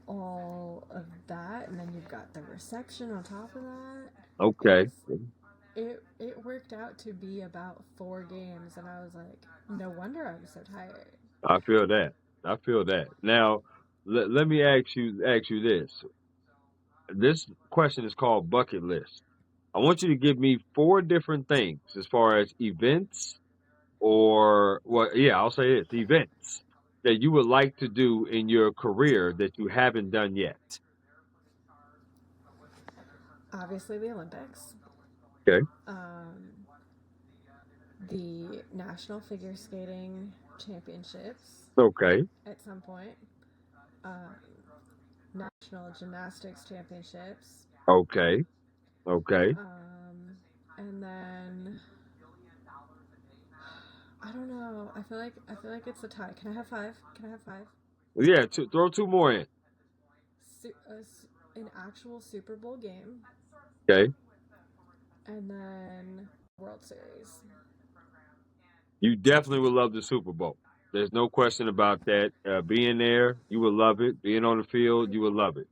all of that. And then you've got the reception on top of that. It Okay. was it worked out to be about 4 games, and I was like, no wonder I was so tired. I feel that. I feel that. Now, let me ask you this. This question is called bucket list. I want you to give me 4 different things as far as events or well, yeah, I'll say this, events that you would like to do in your career that you haven't done yet. Obviously, the Olympics, Okay. um, the National Figure Skating Championships Okay. at some point, um, National Gymnastics Championships, Okay. Okay. and then I don't know. I feel like it's a tie. Can I have five? Can I have five? Yeah, throw 2 more in. An actual Super Bowl game, Okay. and then World Series. You definitely would love the Super Bowl. There's no question about that. Being there, you would love it. Being on the field, I you would love it.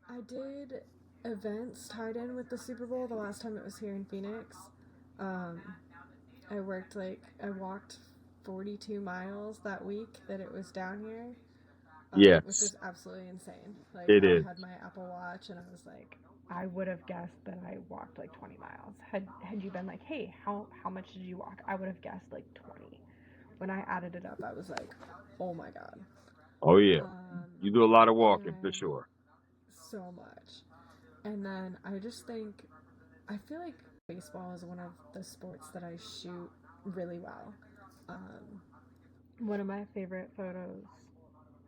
I did events tied in with the Super Bowl the last time it was here in Phoenix. Um, I walked 42 miles that week that it was down here, which Yes, is absolutely insane. Like, it I is. had my Apple Watch, and I was like, I would have guessed that I walked like 20 miles. Had you been like, hey, how much did you walk? I would have guessed like 20. When I added it up, I was like, oh my god. Oh yeah. Um, You do a lot of walking for and sure. so much. And then I just think, I feel like baseball is one of the sports that I shoot really well. One of my favorite photos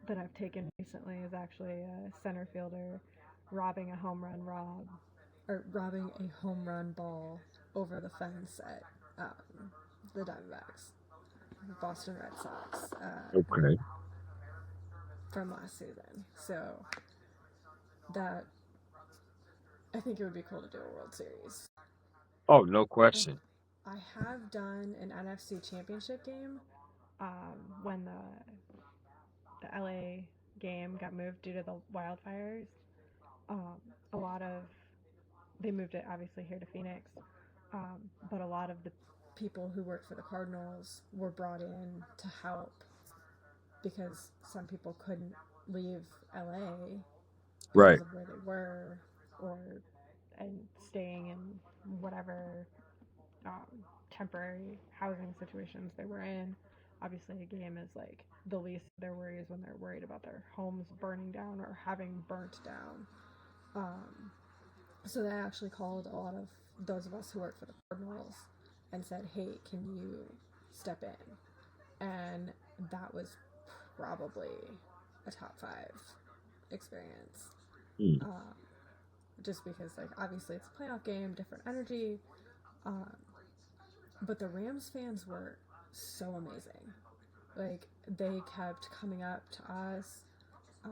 that I've taken recently is actually a center fielder robbing a home run robbing a home run ball over the fence at the Diamondbacks, Boston Red Sox, Okay. from last season. So that I think it would be cool to do a World Series. Oh, no question. I have done an NFC Championship game when the LA game got moved due to the wildfires. Um, a lot of they moved it obviously here to Phoenix, but a lot of the people who work for the Cardinals were brought in to help because some people couldn't leave LA because Right. of where they were or and staying in whatever temporary housing situations they were in. Obviously, a game is like the least of their worries when they're worried about their homes burning down or having burnt down. So they actually called a lot of those of us who work for the Cardinals and said, "Hey, can you step in?" And that was probably a top 5 experience. Mm. Um, just because, like, obviously it's a playoff game, different energy. Um, but the Rams fans were so amazing. Like, they kept coming up to us, uh,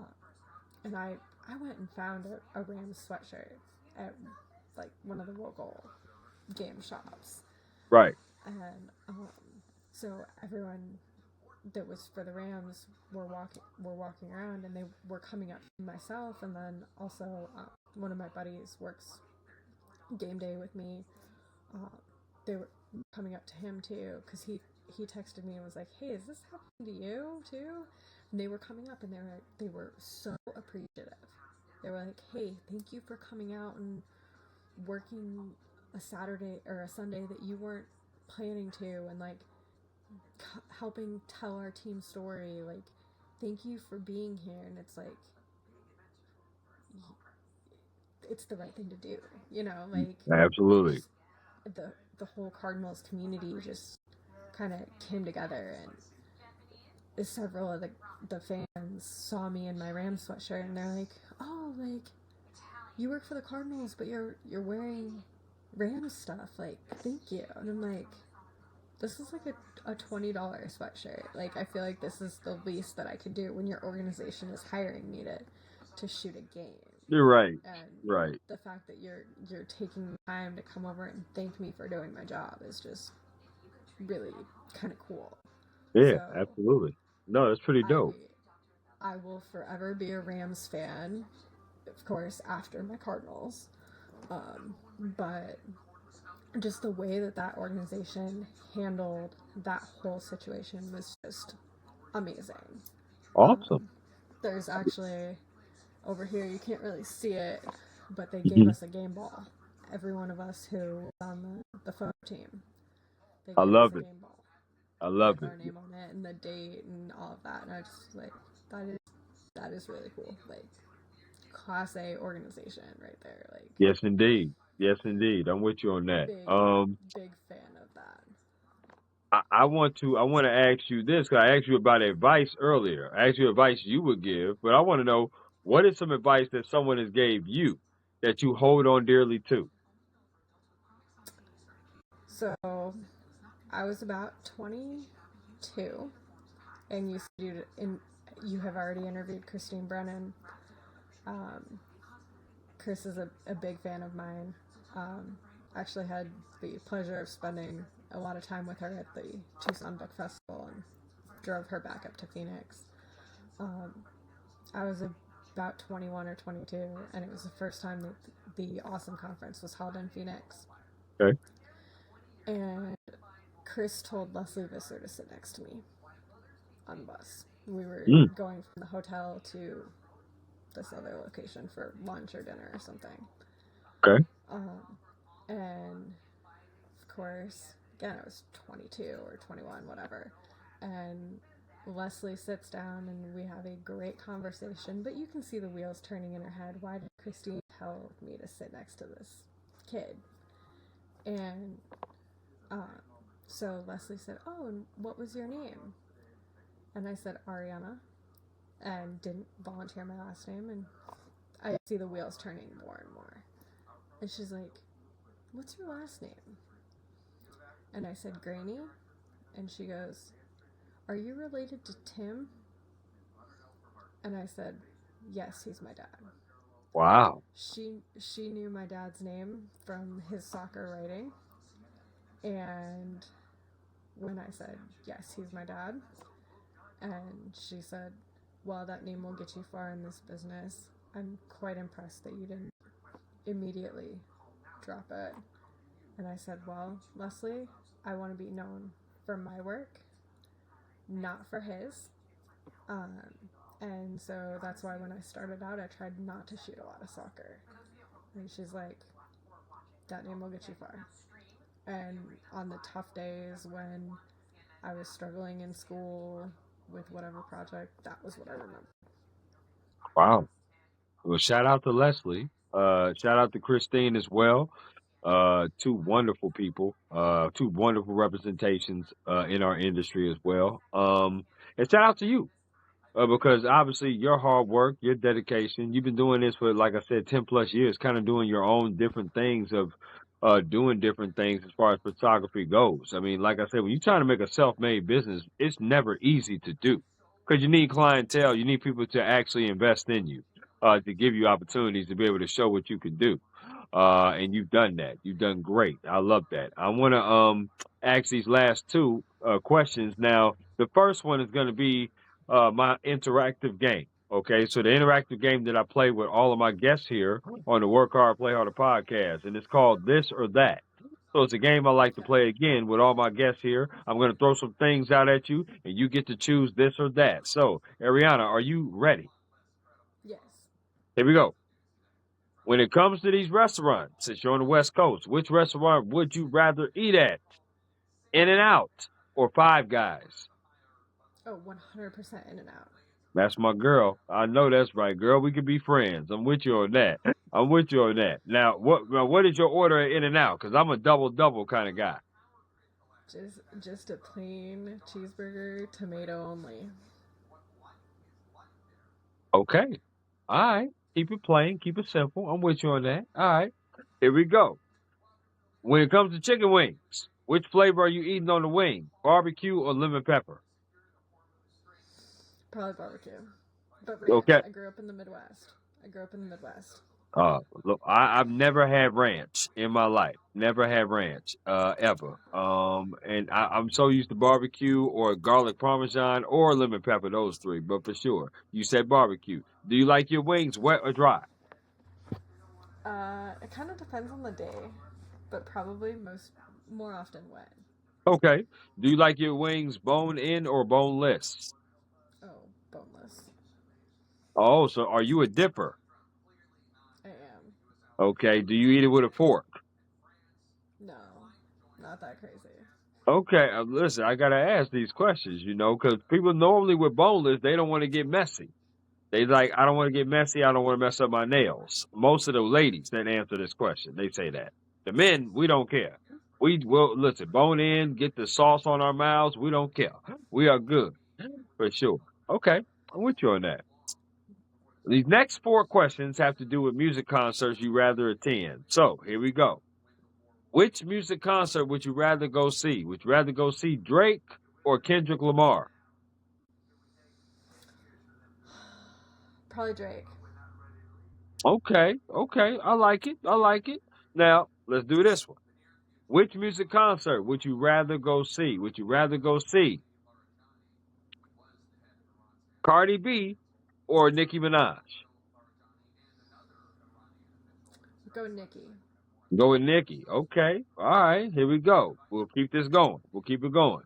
and I went and found a Rams sweatshirt at like one of the local game shops, Right. and so everyone that was for the Rams were walking around, and they were coming up to myself, and then also one of my buddies works game day with me. Uh, they were coming up to him too because he texted me and was like, "Hey, is this happening to you too?" And they were coming up and they were so appreciative. They were like, "Hey, thank you for coming out and working a Saturday or a Sunday that you weren't planning to, and like helping tell our team story. Like, thank you for being here." And it's like it's the right thing to do, like Absolutely. just the whole Cardinals community just kind of came together, and several of the fans saw me in my Rams sweatshirt, and they're like, "Oh, like you work for the Cardinals, but you're wearing Rams stuff. Like, thank you." And I'm like, this is like a $20 sweatshirt. Like, I feel like this is the least that I could do when your organization is hiring me to shoot a game. You're right. And Right. the fact that you're taking the time to come over and thank me for doing my job is just really kind of cool. Yeah, So absolutely. No, that's pretty I dope. I will forever be a Rams fan, of course, after my Cardinals. But just the way that organization handled that whole situation was just amazing. Awesome. Um, there's actually over here, you can't really see it, but they gave Mhm. us a game ball. Every one of us who was on the photo team, they I gave us love a it. game ball I with love it. our name on it and the date and all of that. And I just like that is really cool. Like, class A organization right there. Like, Yes, indeed. Yes, indeed. I'm with you on that. big big fan of that. I want to ask you this because I asked you about advice earlier. I asked you advice you would give, but I want to know what is some advice that someone has gave you that you hold on dearly to. So I was about 22, and you have already interviewed Christine Brennan. Um, Chris is a big fan of mine. Um, actually had the pleasure of spending a lot of time with her at the Tucson Book Festival and drove her back up to Phoenix. Um, I was about 21 or 22, and it was the first time that the Awesome Conference was held in Phoenix. Okay. And Chris told Leslie Visser to sit next to me on the bus. We were Mm, going from the hotel to this other location for lunch or dinner or something. okay. And of course, again, I was 22 or 21, whatever. And Leslie sits down and we have a great conversation, but you can see the wheels turning in her head. Why did Christine tell me to sit next to this kid? And so Leslie said, "Oh, and what was your name?" And I said, "Arianna," and didn't volunteer my last name. And I see the wheels turning more and more. And she's like, "What's your last name?" And I said, "Grainey." And she goes, "Are you related to Tim?" And I said, "Yes, he's my dad." Wow. She knew my dad's name from his soccer writing. And when I said, "Yes, he's my dad," and she said, "Well, that name will get you far in this business. I'm quite impressed that you didn't immediately drop it." And I said, "Well, Leslie, I want to be known for my work, not for his." Um, and so that's why when I started out, I tried not to shoot a lot of soccer. And she's like, "That name will get you far." And on the tough days when I was struggling in school with whatever project, that was what I remember. Wow. Well, shout out to Leslie. Shout out to Christine as well. Two wonderful people, two wonderful representations in our industry as well. And shout out to you. Because obviously your hard work, your dedication, you've been doing this for, like I said, 10 plus years, kind of doing your own different things of doing different things as far as photography goes. I mean, like I said, when you're trying to make a self-made business, it's never easy to do because you need clientele, you need people to actually invest in you, to give you opportunities to be able to show what you can do. And you've done that. You've done great. I love that. I want to ask these last two questions. Now, the first one is going to be my interactive game. Okay, so the interactive game that I play with all of my guests here on the Work Hard, Play Harder podcast, and it's called This or That. So it's a game I like to play again with all my guests here. I'm going to throw some things out at you, and you get to choose this or that. So, Arianna, are you ready? Yes. Here we go. When it comes to these restaurants, since you're on the West Coast, which restaurant would you rather eat at? In and Out or Five Guys? Oh, 100% In and Out. That's my girl. I know that's right, girl. We could be friends. I'm with you on that. I'm with you on that. Now what is your order at In and Out? Because I'm a double kind of guy. Just a plain cheeseburger, tomato only. Okay. All right. Keep it plain. Keep it simple. I'm with you on that. All right. Here we go. When it comes to chicken wings, which flavor are you eating on the wing? Barbecue or lemon pepper? Probably barbecue. But ranch. Okay. I grew up in the Midwest. I grew up in the Midwest. Look, I've never had ranch in my life. Never had ranch, ever. And I'm so used to barbecue or garlic parmesan or lemon pepper, those three. But for sure, you said barbecue. Do you like your wings wet or dry? It kind of depends on the day, but probably more often wet. Okay. Do you like your wings bone in or boneless? Oh, boneless. Oh, so are you a dipper? I am. Okay. Do you eat it with a fork? No, not that crazy. Okay. Listen, I gotta ask these questions, because people normally with boneless, they don't want to get messy. They like, I don't want to get messy. I don't want to mess up my nails. Most of the ladies that answer this question, they say that. The men, we don't care. We will listen, bone in, get the sauce on our mouths. We don't care. We are good for sure. Okay, I'm with you on that. These next four questions have to do with music concerts you rather attend. So here we go. Which music concert would you rather go see? Would you rather go see Drake or Kendrick Lamar? Probably Drake. Okay, okay, I like it. I like it. Now let's do this one. Which music concert would you rather go see? Would you rather go see Cardi B or Nicki Minaj? Go Nikki. Go with Nicki. Okay. All right. Here we go. We'll keep this going. We'll keep it going.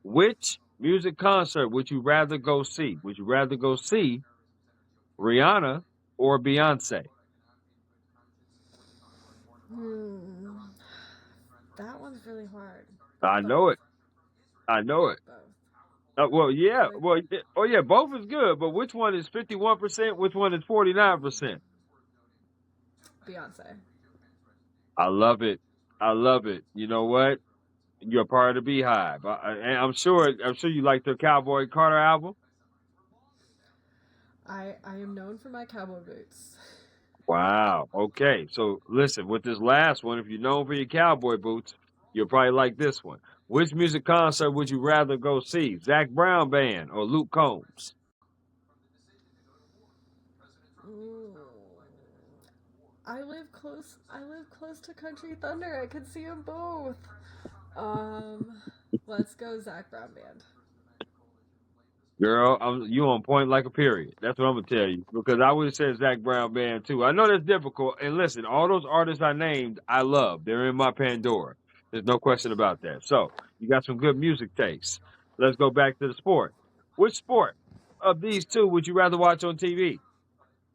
Which music concert would you rather go see? Would you rather go see Rihanna or Beyonce? Hmm. That one's really hard. I know Both. it. I know it. Both. Well, I yeah. feel like Well, oh yeah. Both is good, but which one is 51%? Which one is 49%? Beyonce. I love it. I love it. You know what? You're a part of the Beehive. And I'm sure you like the Cowboy Carter album. I am known for my cowboy boots. Wow. Okay. So listen, with this last one, if you're known for your cowboy boots, you'll probably like this one. Which music concert would you rather go see? Zach Brown Band or Luke Combs? Ooh. I live close. I live close to Country Thunder. I could see them both. Um, let's go Zach Brown Band. Girl, you on point like a period. That's what I'm gonna tell you. Because I would have said Zach Brown Band too. I know that's difficult. And listen, all those artists I named, I love. They're in my Pandora. There's no question about that. So you got some good music taste. Let's go back to the sport. Which sport of these two would you rather watch on TV?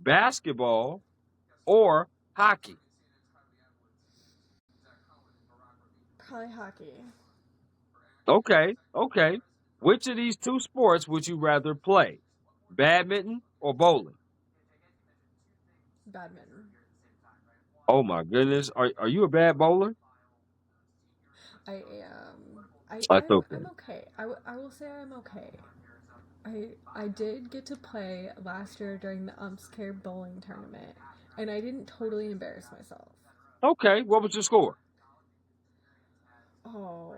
Basketball or hockey? Probably hockey. Okay, okay. Which of these two sports would you rather play? Badminton or bowling? Badminton. Oh my goodness. Are you a bad bowler? I am. That's I'm okay. okay. I will say I'm okay. I did get to play last year during the Umps Care bowling tournament, and I didn't totally embarrass myself. Okay. What was your score? Oh,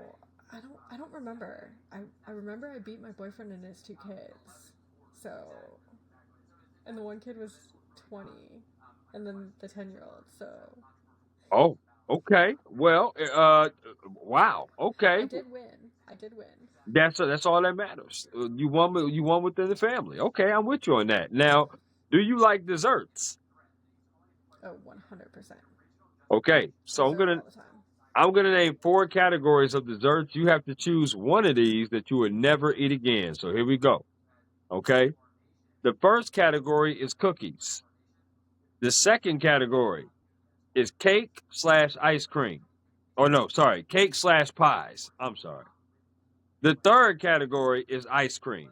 I don't remember. I remember I beat my boyfriend and his two kids. So, and the one kid was 20, and then the 10-year-old. So, Oh, okay. Well, wow. Okay. I did win. I did win. That's all that matters. You won within the family. Okay, I'm with you on that. Now, do you like desserts? Oh, 100%. Okay. So Dessert all the time. I'm gonna name four categories of desserts. You have to choose one of these that you would never eat again. So here we go. Okay. The first category is cookies. The second category is cake slash ice cream. Oh no, sorry, cake slash pies. I'm sorry. The third category is ice cream.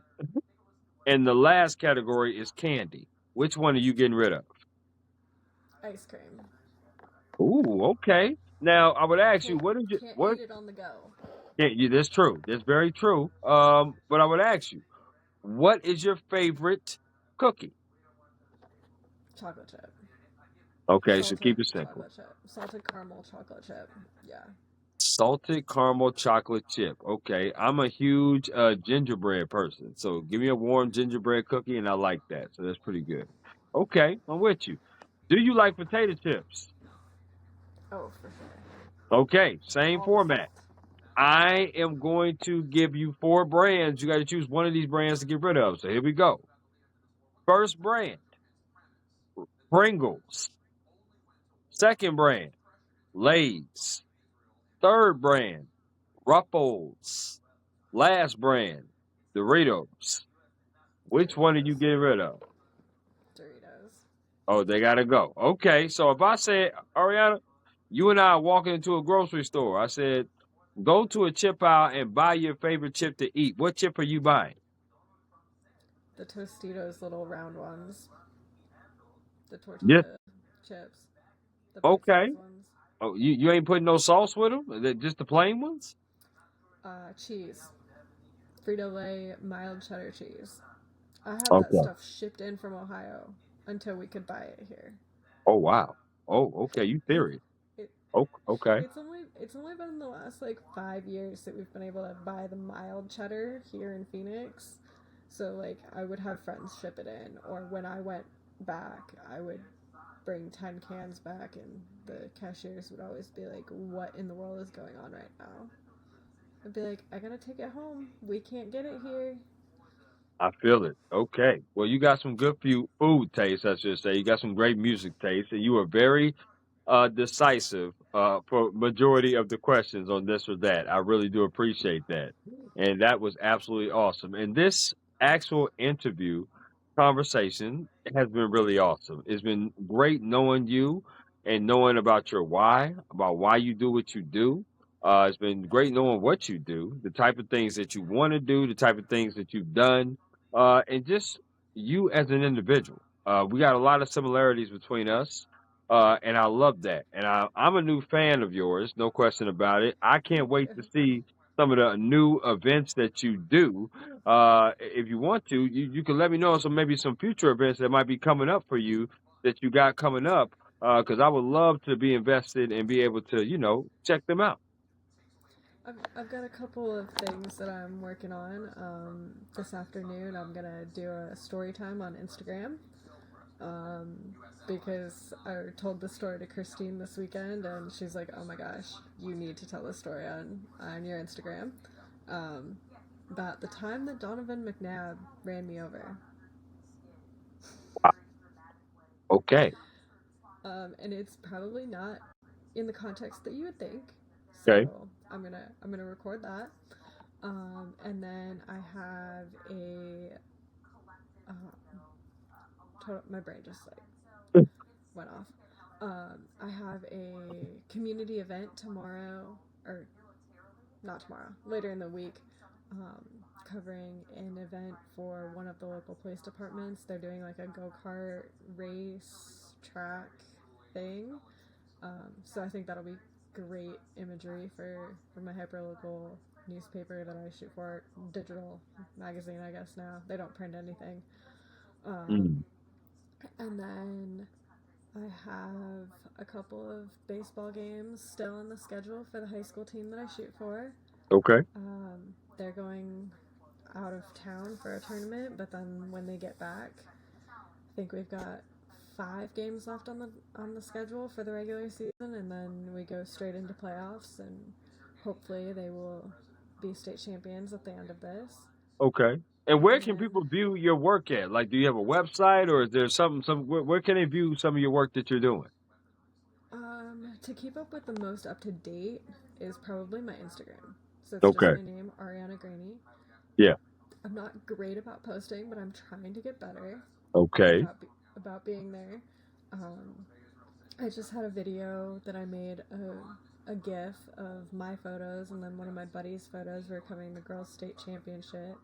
And the last category is candy. Which one are you getting rid of? Ice cream. Ooh, okay. Now I would ask you, Can't what did you can't what eat it on the go. yeah, that's true. That's very true. But I would ask you, what is your favorite cookie? Chocolate chip. Okay, so Salted keep it simple. chocolate chip. Salted caramel chocolate chip. Yeah. Salted caramel chocolate chip. Okay, I'm a huge gingerbread person, so give me a warm gingerbread cookie, and I like that. So that's pretty good. Okay, I'm with you. Do you like potato chips? Oh, for sure. Okay, same All the format. salt. I am going to give you four brands. You got to choose one of these brands to get rid of. So here we go. First brand, Pringles. Second brand, Lay's. Third brand, Ruffles. Last brand, Doritos. Which one are you Doritos. getting rid of? Doritos. Oh, they gotta go. Okay, so if I said, Ariana, you and I are walking into a grocery store, I said, go to a chip aisle and buy your favorite chip to eat. What chip are you buying? The Tostitos little round ones. The Yes. tortilla chips. The bite Okay. sized ones. Oh, you ain't putting no sauce with them? Just the plain ones? Cheese. Frito Lay mild cheddar cheese. I had that Okay. stuff shipped in from Ohio until we could buy it here. Oh wow. Oh, okay. You It's serious? it, Oh, okay. it's only been in the last like 5 years that we've been able to buy the mild cheddar here in Phoenix. So like I would have friends ship it in, or when I went back, I would bring 10 cans back, and the cashiers would always be like, "What in the world is going on right now?" I'd be like, "I gotta take it home. We can't get it here." I feel it. Okay. Well, you got some good food taste, I should say. You got some great music taste, and you were very decisive for majority of the questions on this or that. I really do appreciate that, and that was absolutely awesome. And this actual interview conversation has been really awesome. It's been great knowing you and knowing about your why, about why you do what you do. It's been great knowing what you do, the type of things that you want to do, the type of things that you've done, and just you as an individual. We got a lot of similarities between us. And I love that. And I'm a new fan of yours, no question about it. I can't Thank wait you. to see some of the new events that you do. If you want to, you can let me know some maybe some future events that might be coming up for you that you got coming up. Because I would love to be invested and be able to, check them out. I've got a couple of things that I'm working on. This afternoon, I'm gonna do a story time on Instagram, um, because I told the story to Christine this weekend, and she's like, "Oh my gosh, you need to tell this story on your Instagram." Um, about the time that Donovan McNabb ran me over, Wow. Okay. and it's probably not in the context that you would think. Okay. So I'm gonna record that, and then I have a my brain just like went off. I have a community event tomorrow, or not tomorrow, later in the week, um, covering an event for one of the local police departments. They're doing like a go kart race track thing. So I think that'll be great imagery for my hyperlocal newspaper that I shoot for, digital magazine, I guess now. They don't print anything. Mm. And then I have a couple of baseball games still on the schedule for the high school team that I shoot for. Okay. They're going out of town for a tournament, but then when they get back, I think we've got 5 games left on the schedule for the regular season, and then we go straight into playoffs, and hopefully they will be state champions at the end of this. Okay. And where And can then people view your work at? Like, do you have a website, or is there where can they view some of your work that you're doing? to keep up with the most up to date is probably my Instagram. So it's just Okay. my name, Arianna Grainey. Yeah. I'm not great about posting, but I'm trying to get better Okay. about being there. Um, I just had a video that I made a GIF of my photos and then one of my buddy's photos. We're covering the girls' state championship,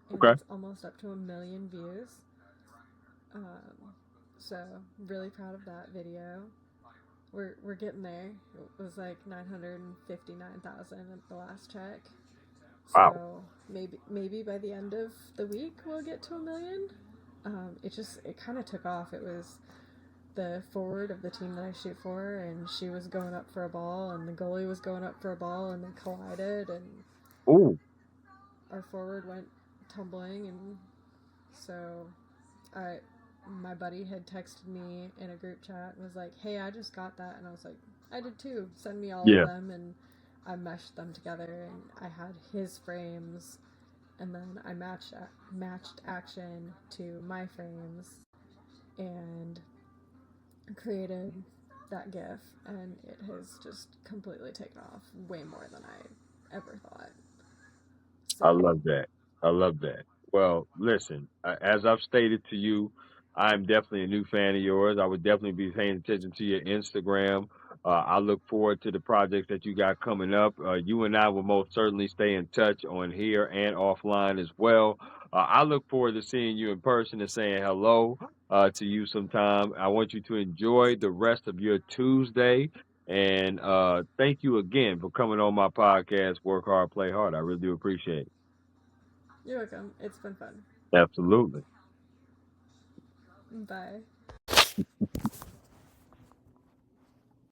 and Okay. it's almost up to 1 million views. So really proud of that video. We're getting there. It was like 959,000 at the last check. Wow. So maybe by the end of the week we'll get to 1 million. It kind of took off. It was the forward of the team that I shoot for, and she was going up for a ball, and the goalie was going up for a ball, and they collided, and Ooh. our forward went tumbling, and so I my buddy had texted me in a group chat and was like, "Hey, I just got that," and I was like, "I did too. Send me all of Yeah. them," and I meshed them together, and I had his frames, and then I matched action to my frames, and created that GIF, and it has just completely taken off way more than I ever thought. I So, love that. I love that. Well, listen, as I've stated to you, I'm definitely a new fan of yours. I would definitely be paying attention to your Instagram. I look forward to the projects that you got coming up. You and I will most certainly stay in touch on here and offline as well. I look forward to seeing you in person and saying hello to you sometime. I want you to enjoy the rest of your Tuesday. And thank you again for coming on my podcast, Work Hard, Play Hard. I really do appreciate it. you're welcome. It's been fun. Absolutely. Bye.